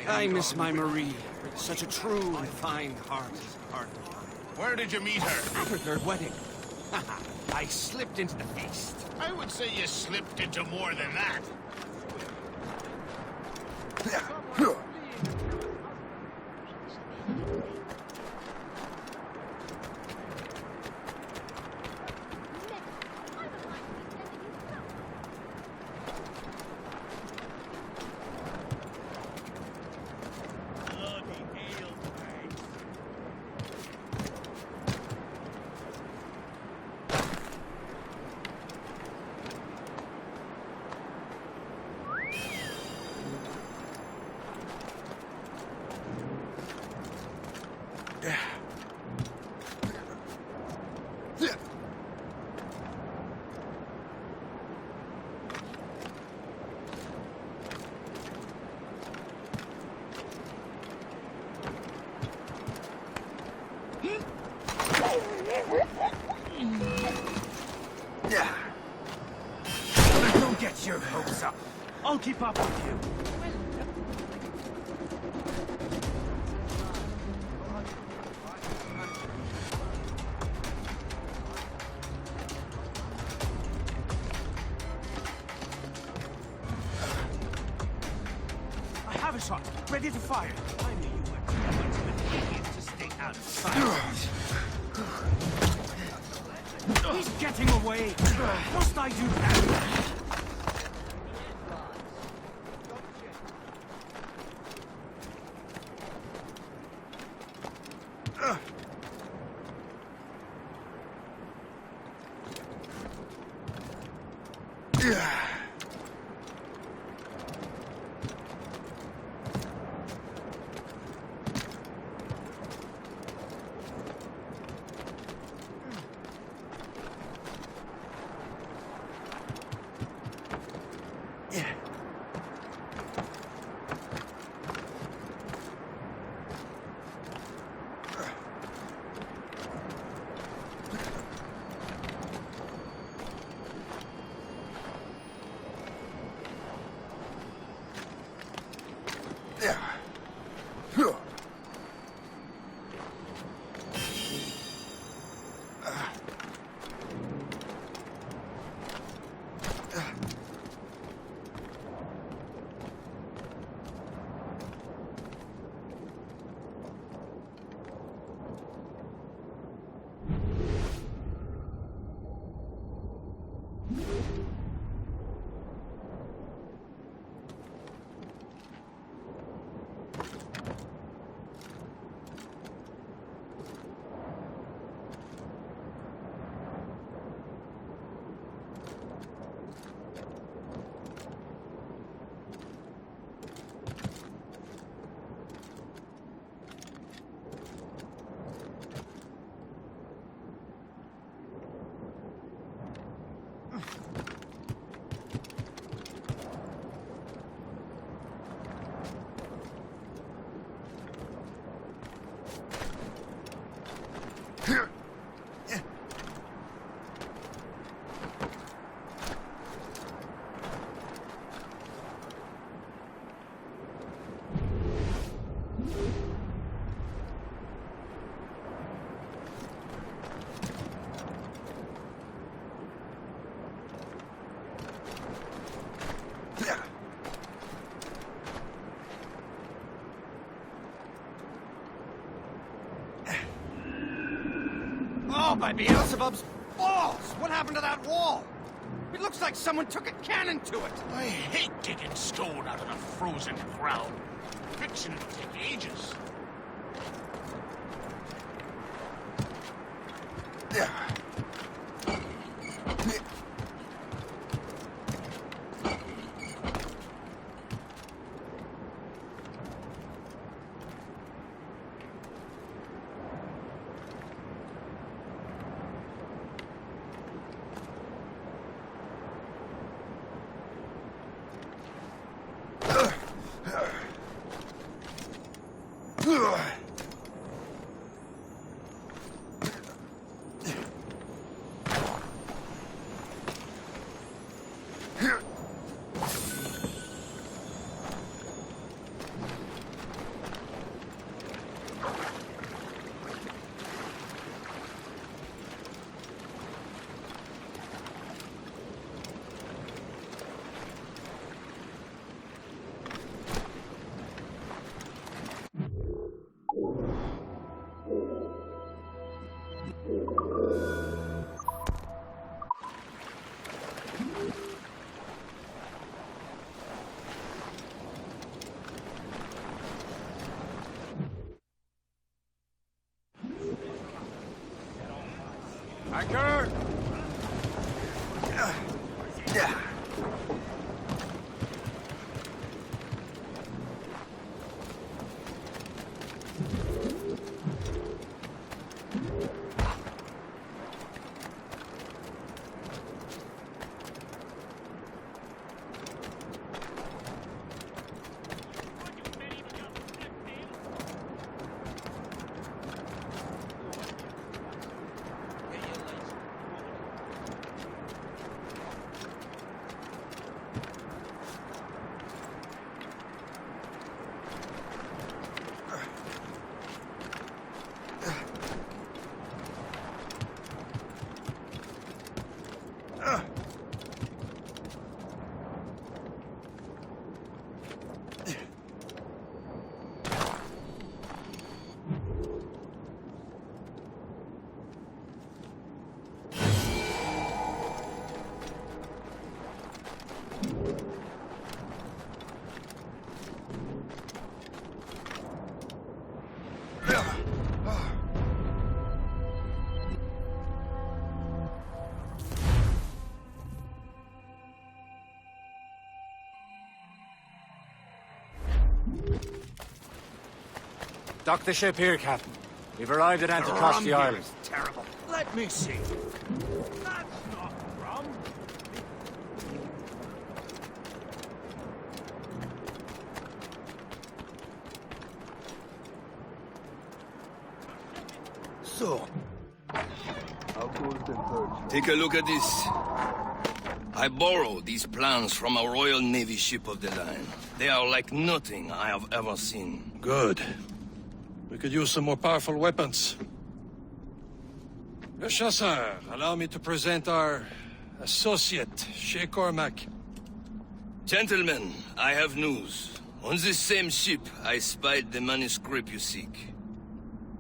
I miss my Marie. Such a true and fine heart. Where did you meet her? At her third wedding. I slipped into the feast. I would say you slipped into more than that. Don't get your hopes up. I'll keep up with you. I have a shot, ready to fire. I knew you were too much of an idiot to stay out of sight. He's getting away. Must I do that? Oh, by Beelzebub's balls! What happened to that wall? It looks like someone took a cannon to it. I hate digging stone out of the frozen ground. Fixing it will take ages. Anchor! Dock the ship here, Captain. We've arrived at Anticosti Island. Terrible. Let me see. That's not rum. So, take a look at this. I borrowed these plans from a Royal Navy ship of the line. They are like nothing I have ever seen. Good. We could use some more powerful weapons. Le Chasseur, allow me to present our associate, Shay Cormac. Gentlemen, I have news. On this same ship, I spied the manuscript you seek.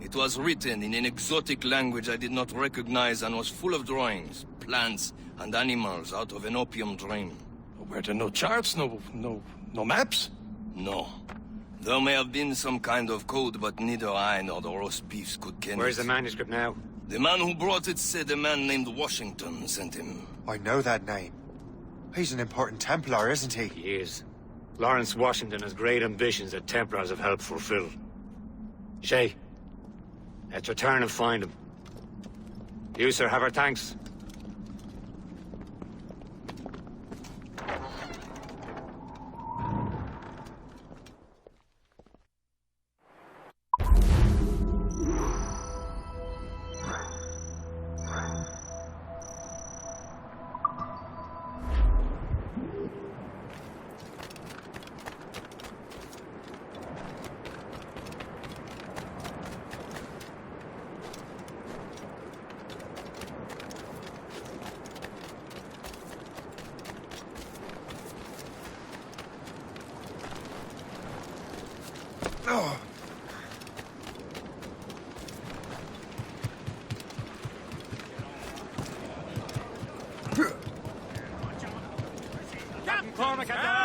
It was written in an exotic language I did not recognize and was full of drawings, plants, and animals out of an opium dream. Were there no charts, no maps? No. There may have been some kind of code, but neither I nor the roast beefs could ken Where's it. the manuscript now? The man who brought it said a man named Washington sent him. I know that name. He's an important Templar, isn't he? He is. Lawrence Washington has great ambitions that Templars have helped fulfill. Shay, let's return and find him. You, sir, have our thanks.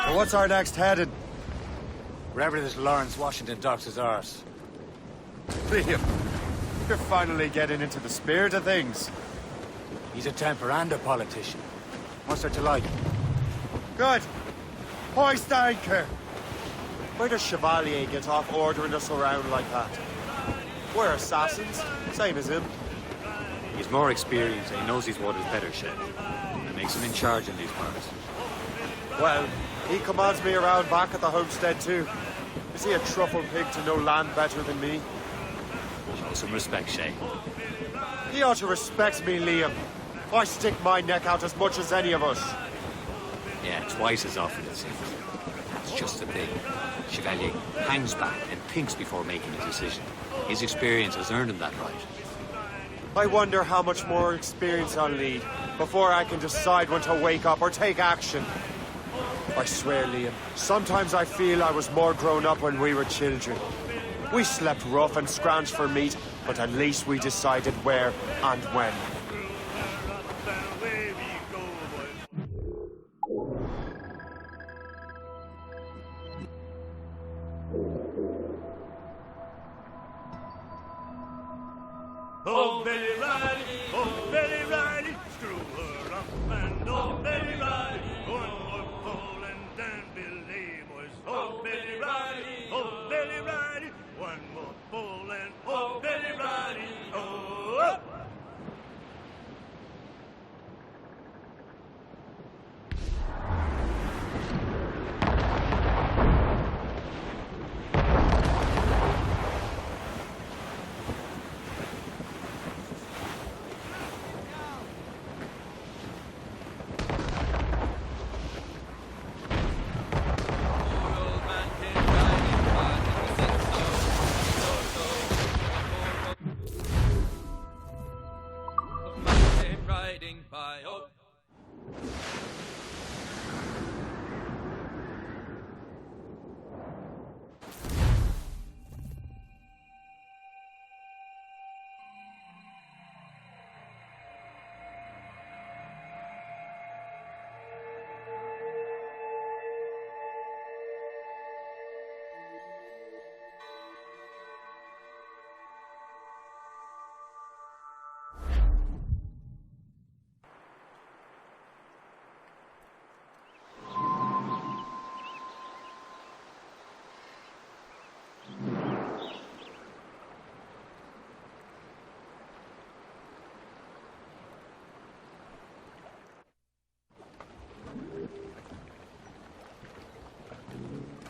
So what's our next heading? Wherever this Lawrence Washington docks is ours. Liam, you're finally getting into the spirit of things. He's a Templar and a politician. What's there to like? Good. Hoist anchor. Where does Chevalier get off ordering us around like that? We're assassins, same as him. He's more experienced and he knows these waters better, Shay. That makes him in charge in these parts. Well, he commands me around back at the homestead too. Is he a truffle pig to know land better than me? Show some respect, Shay. He ought to respect me, Liam. I stick my neck out as much as any of us. Yeah, twice as often it seems. That's just the thing. Chevalier hangs back and thinks before making a decision. His experience has earned him that right. I wonder how much more experience I'll need before I can decide when to wake up or take action. I swear, Liam, sometimes I feel I was more grown up when we were children. We slept rough and scrounged for meat, but at least we decided where and when. Oh, Betty Riley, screw her up, and oh, Betty Riley, one more pull and then belay, boys. Oh, Betty Riley, one more pull and oh, Betty Riley, oh.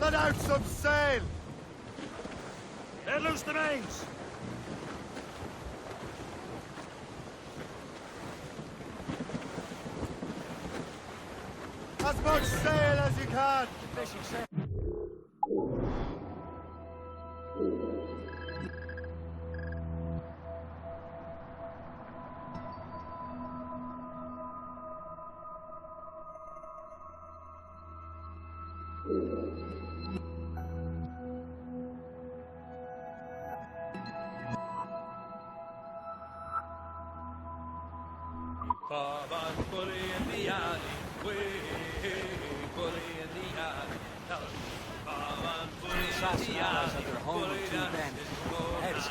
Let out some sail! Let loose the mains! As much sail as you can! Bully in the alley, way, bully in the alley. Bully in the alley, bully down heads.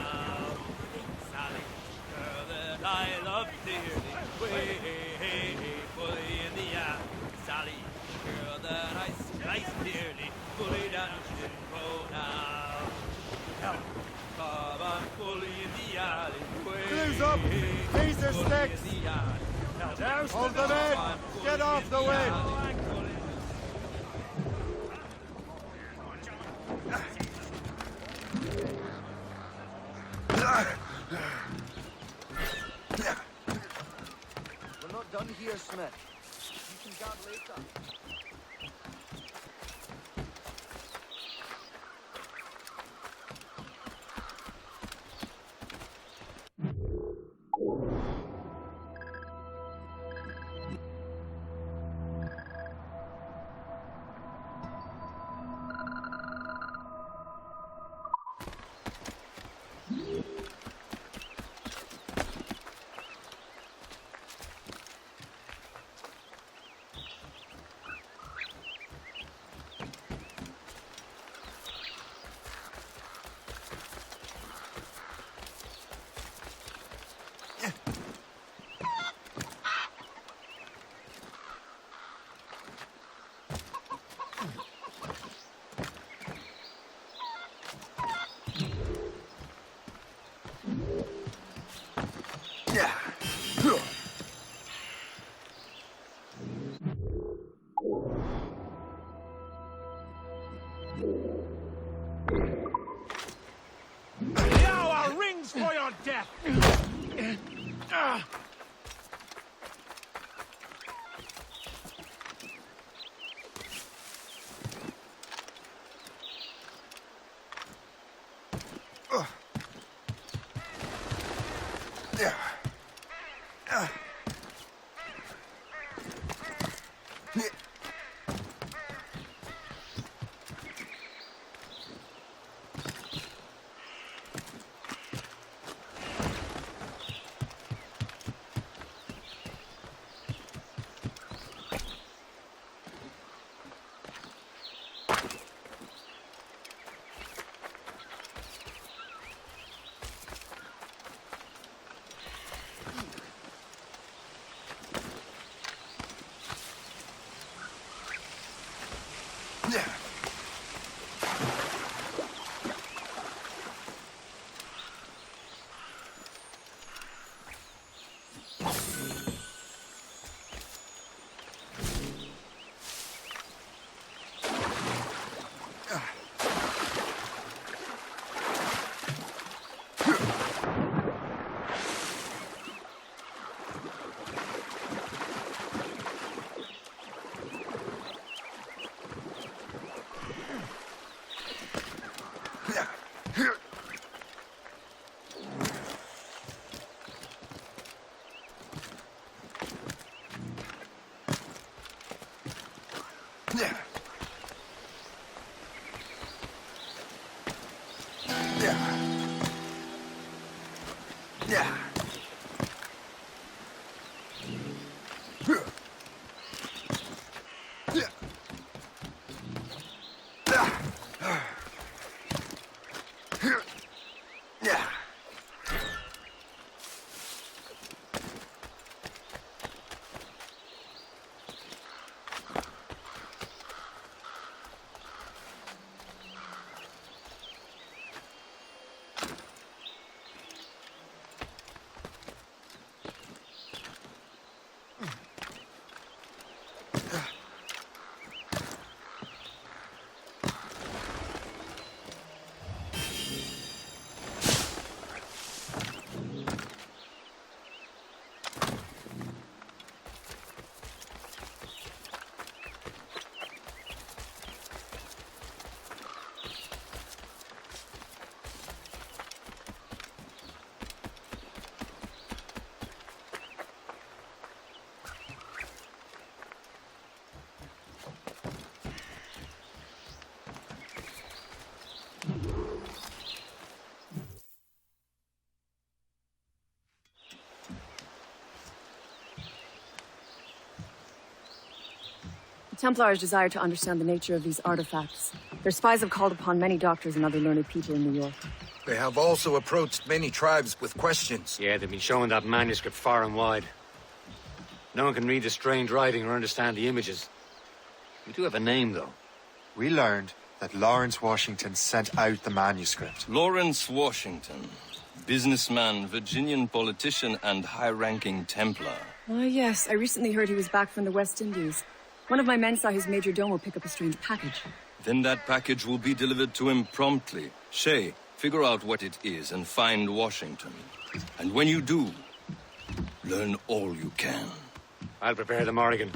Sally, girl that I love dearly, way, bully in the alley. Sally, girl that I slice dearly, bully down now. Come on, bully in the alley, way. Blues up! These are sticks! Hold them in! Get off the wind! We're not done here, Smith. You can guard later. The Templars desire to understand the nature of these artifacts. Their spies have called upon many doctors and other learned people in New York. They have also approached many tribes with questions. Yeah, they've been showing that manuscript far and wide. No one can read the strange writing or understand the images. We do have a name, though. We learned that Lawrence Washington sent out the manuscript. Lawrence Washington. Businessman, Virginian politician, and high-ranking Templar. Ah, yes. I recently heard he was back from the West Indies. One of my men saw his major domo pick up a strange package. Then that package will be delivered to him promptly. Shay, figure out what it is and find Washington. And when you do, learn all you can. I'll prepare the Morrigan.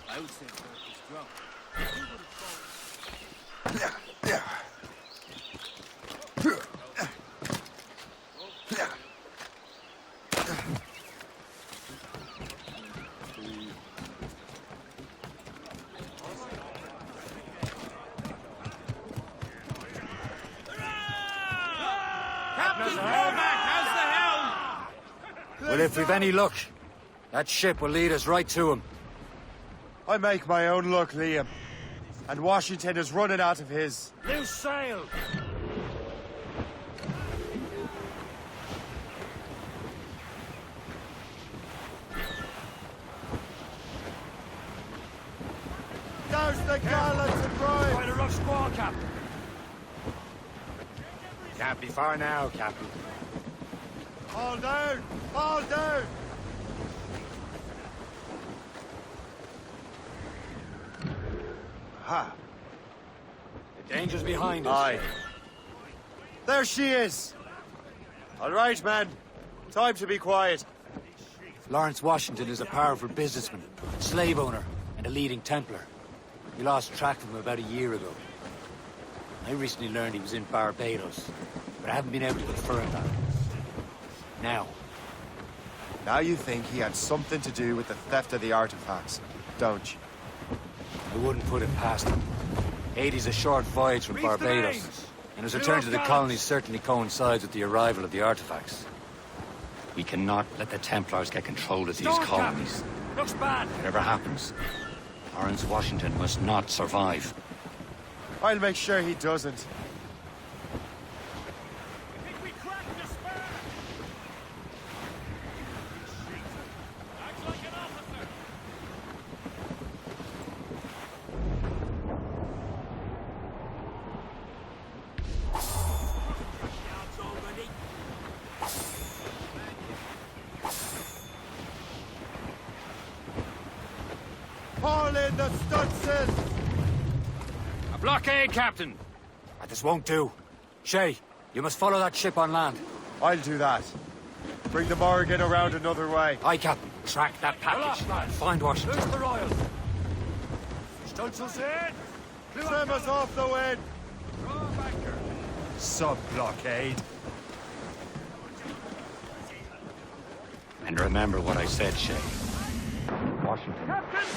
I would say Burke is drunk. Captain Cormac, how's the helm? Well, if we've any luck, that ship will lead us right to him. I make my own luck, Liam. And Washington is running out of his. Loose sail! There's the gallants and right! Quite a rough squall, Captain. Can't be far now, Captain. All down! All down! Ha! The danger's behind us. Aye. There she is! All right, man. Time to be quiet. Lawrence Washington is a powerful businessman, slave owner, and a leading Templar. We lost track of him about a year ago. I recently learned he was in Barbados, but I haven't been able to confirm that. Now you think he had something to do with the theft of the artifacts, don't you? I wouldn't put it past him. Haiti's a short voyage from Barbados, and his return to the colonies certainly coincides with the arrival of the artifacts. We cannot let the Templars get control of these colonies. Looks bad. Whatever happens, Lawrence Washington must not survive. I'll make sure he doesn't. Blockade, Captain! This won't do. Shay, you must follow that ship on land. I'll do that. Bring the Morrigan around another way. Aye, Captain. Track that package. Find Washington. There's the Royal. Stutz us in! Trim us off the wind! Sub-blockade. And remember what I said, Shay. Washington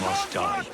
must die.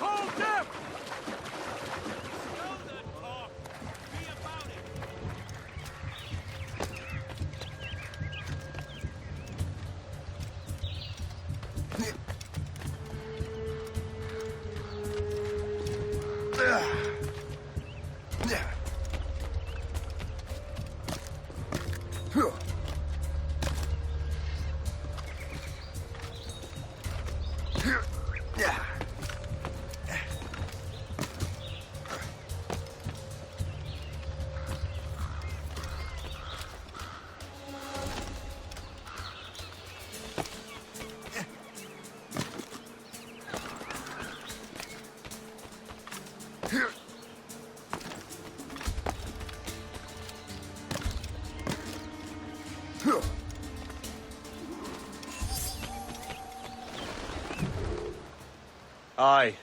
Aye.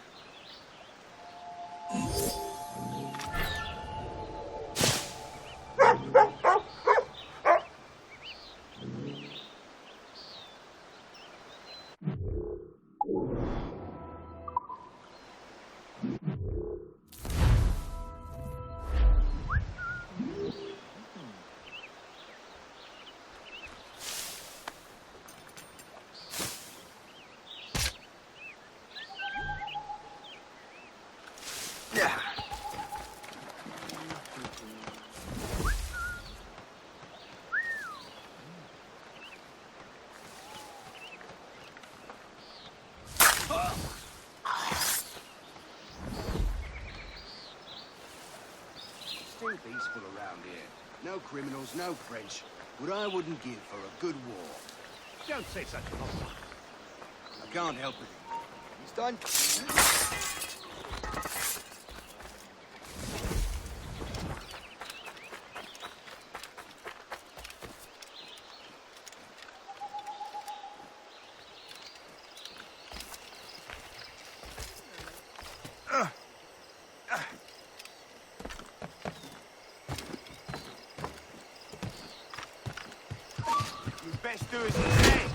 Still peaceful around here. No criminals, no French. What I wouldn't give for a good war. Don't say such a thing. I can't help it. He's done. Best do as he says.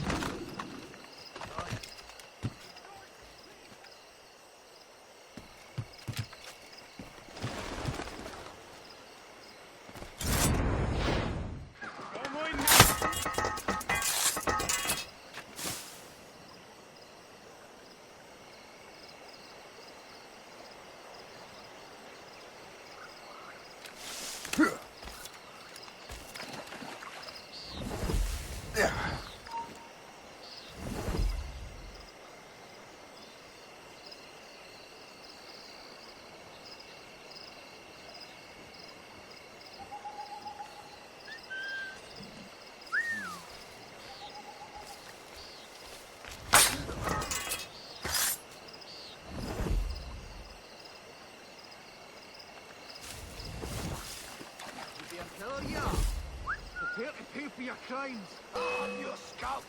Prepare to pay for your crimes. On your scalp.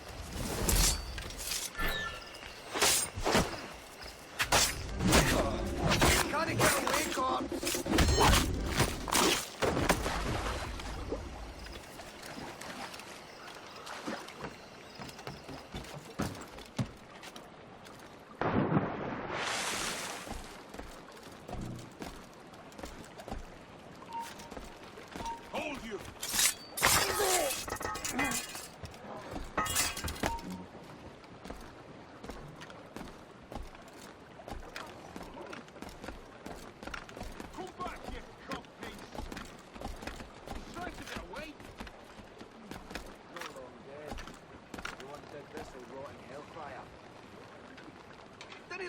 Gotta get away, corpse. Hold you!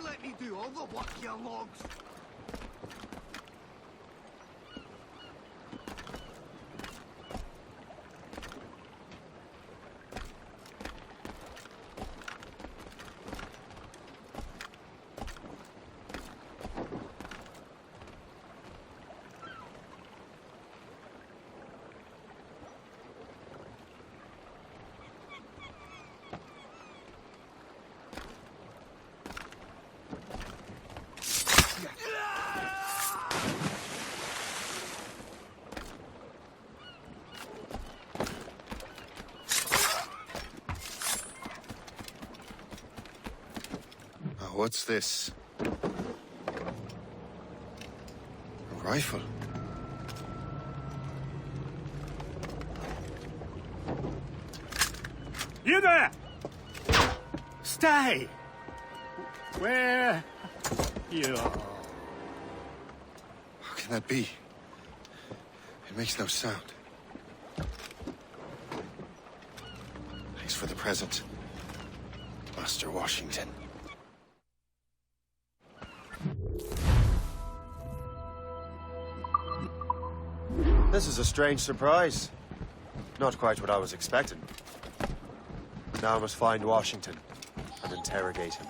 Let me do all the work, you logs. What's this? A rifle? You there! Stay! Where? You are. How can that be? It makes no sound. Thanks for the present, Master Washington. This is a strange surprise. Not quite what I was expecting. Now I must find Washington and interrogate him.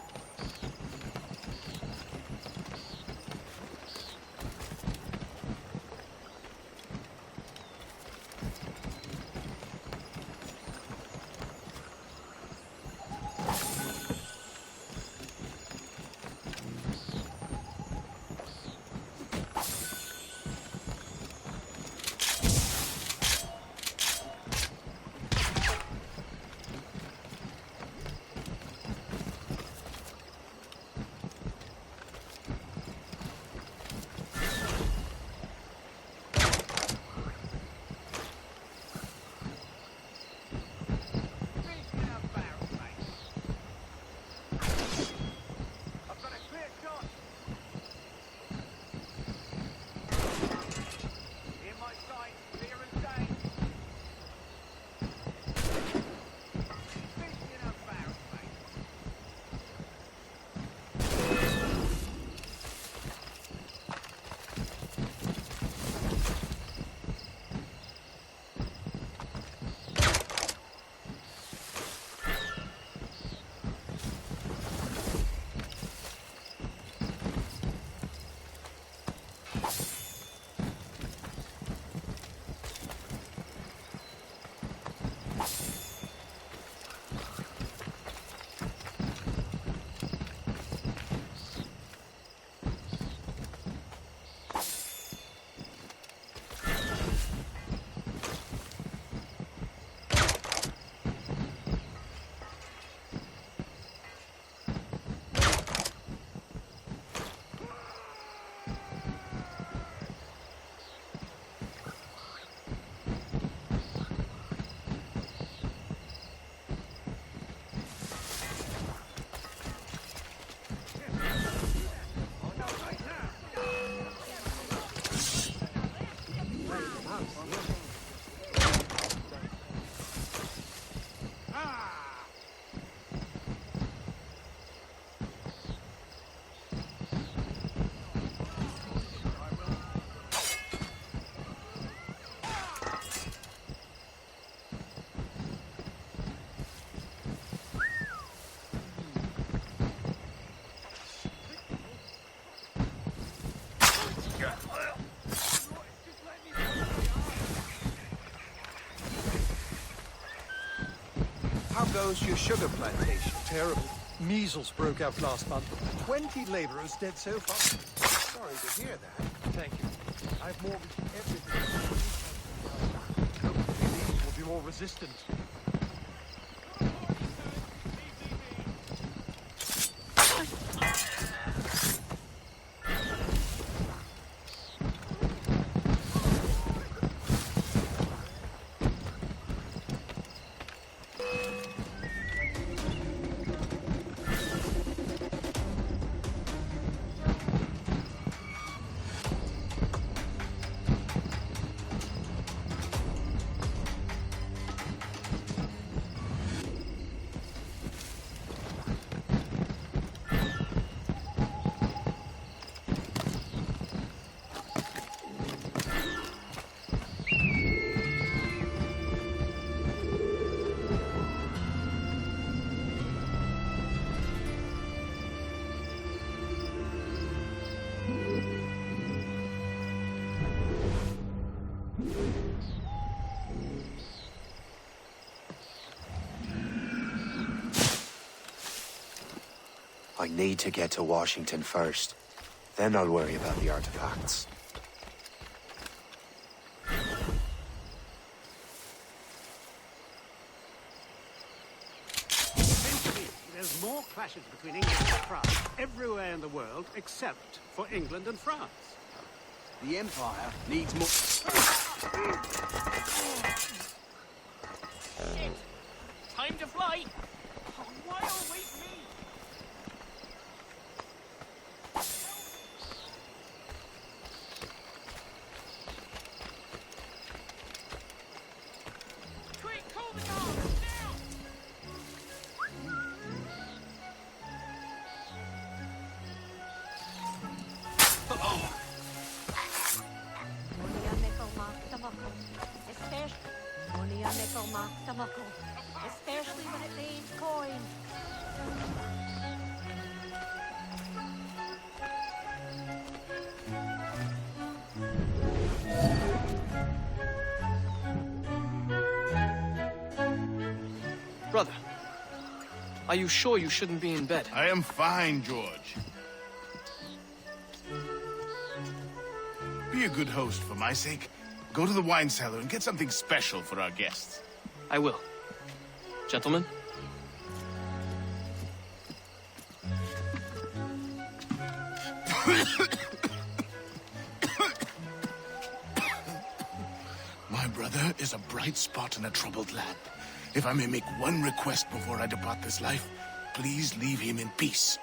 How goes your sugar plantation? Terrible. Measles broke out last month. 20 laborers dead so far. Sorry to hear that. Thank you. I've mortgaged everything. Hopefully these will be more resistant. I need to get to Washington first. Then I'll worry about the artifacts. There's There's more clashes between England and France everywhere in the world except for England and France. The Empire needs more... Shit! Time to fly! Oh, why always me? Quick, call the guards, now! Money a nickel, mark the muckle, especially when it leaves coin. Brother, are you sure you shouldn't be in bed? I am fine, George. Be a good host for my sake. Go to the wine cellar and get something special for our guests. I will. Gentlemen? My brother is a bright spot in a troubled land. If I may make one request before I depart this life, please leave him in peace.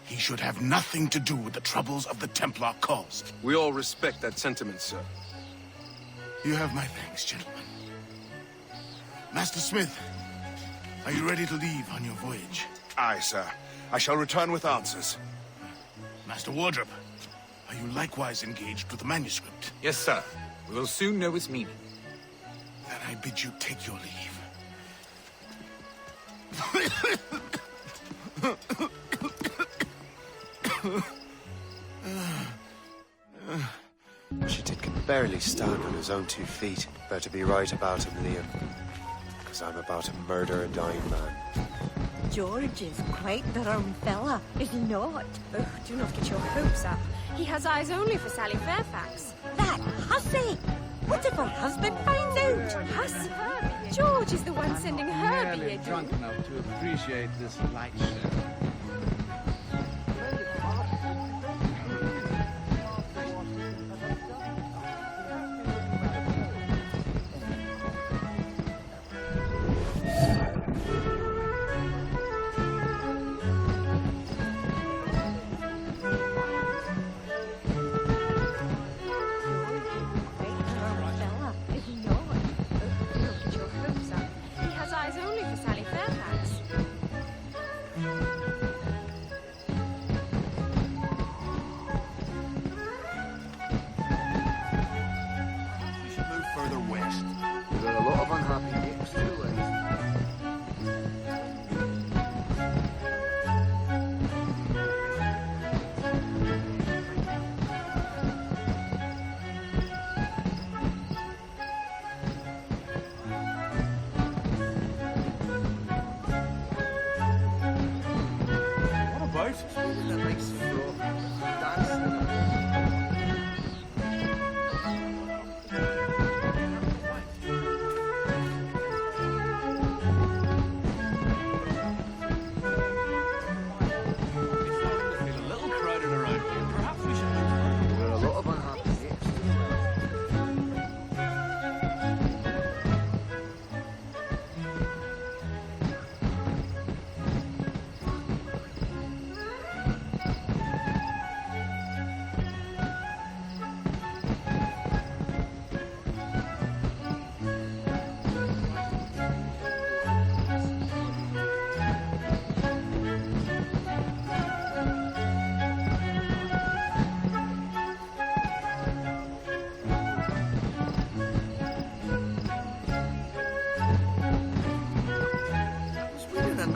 He should have nothing to do with the troubles of the Templar cause. We all respect that sentiment, sir. You have my thanks, gentlemen. Master Smith, are you ready to leave on your voyage? Aye, sir. I shall return with answers. Master Wardrop, are you likewise engaged with the manuscript? Yes, sir. We will soon know its meaning. Then I bid you take your leave. Washington can barely stand on his own 2 feet. Better be right about him, Liam. Because I'm about to murder a dying man. George is quite the rum fella, is he not? Oh, do not get your hopes up. He has eyes only for Sally Fairfax. That hussy! What if her husband finds out? Hussy? George is the one sending her Barely beard. drunk enough to appreciate this light show.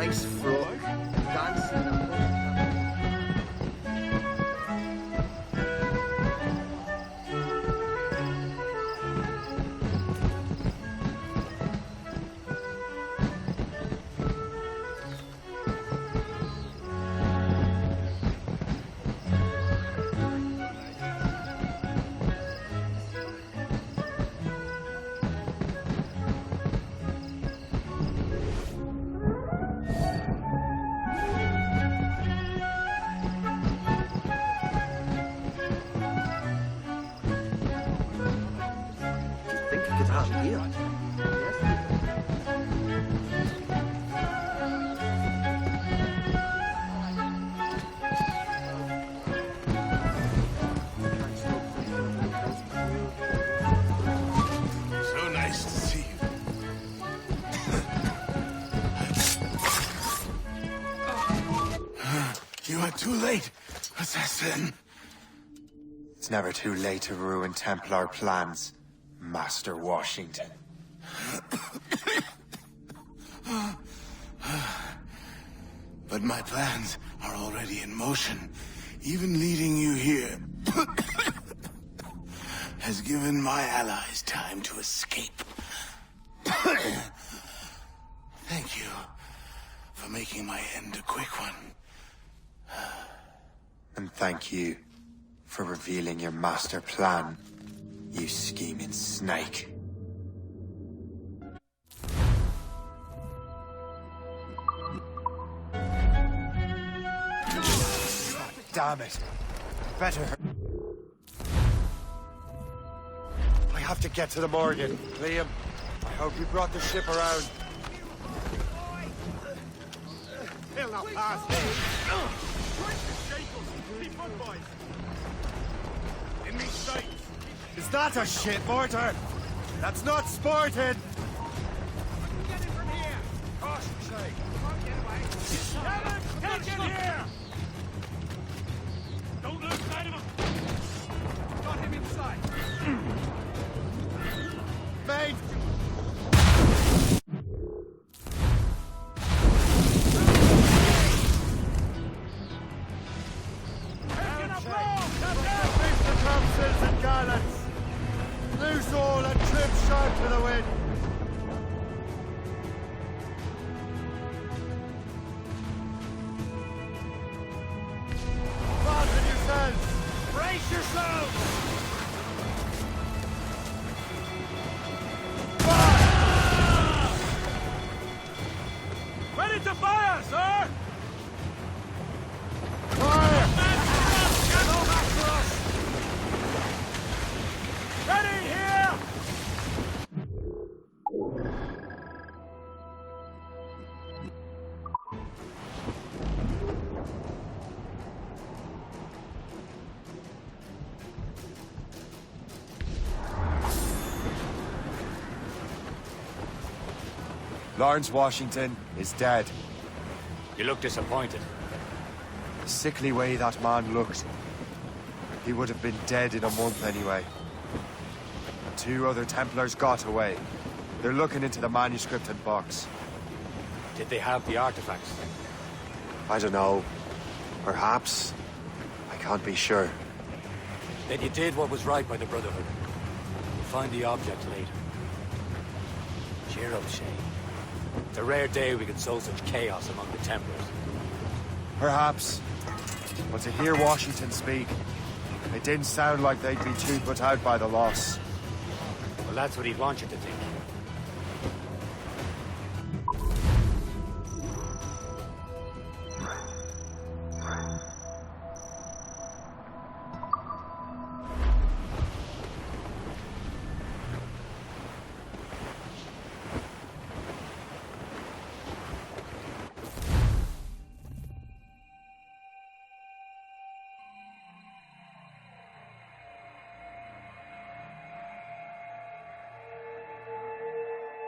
nice frog dancing up. get out of here. So nice to see you. You are too late, assassin. It's never too late to ruin Templar plans, Master Washington. But my plans are already in motion. Even leading you here has given my allies time to escape. Thank you for making my end a quick one. And thank you for revealing your master plan, you scheming snake. God damn it. Better. I have to get to the Morgan. Liam, I hope you brought the ship around. He'll not pass. In me sights. Is that a shit mortar? That's not sporting! Get it from here! Caution, Shay. Come on, get away. Get in here! Don't lose sight of him! Got him inside. Mate! And gallants! Loose all and trim sharp to the wind! Fasten yourselves! Brace yourselves! Fire! Ready to fire, sir! Fire! Go after us! Ready here! Lawrence Washington is dead. You look disappointed. The sickly way that man looked. He would have been dead in a month anyway. 2 other Templars got away. They're looking into the manuscript and box. Did they have the artifacts? I don't know. Perhaps. I can't be sure. Then you did what was right by the Brotherhood. We'll find the object later. Cheer up, Shay. It's a rare day we can sow such chaos among the Templars. Perhaps. But to hear Washington speak, it didn't sound like they'd be too put out by the loss. Well, that's what he'd want you to think.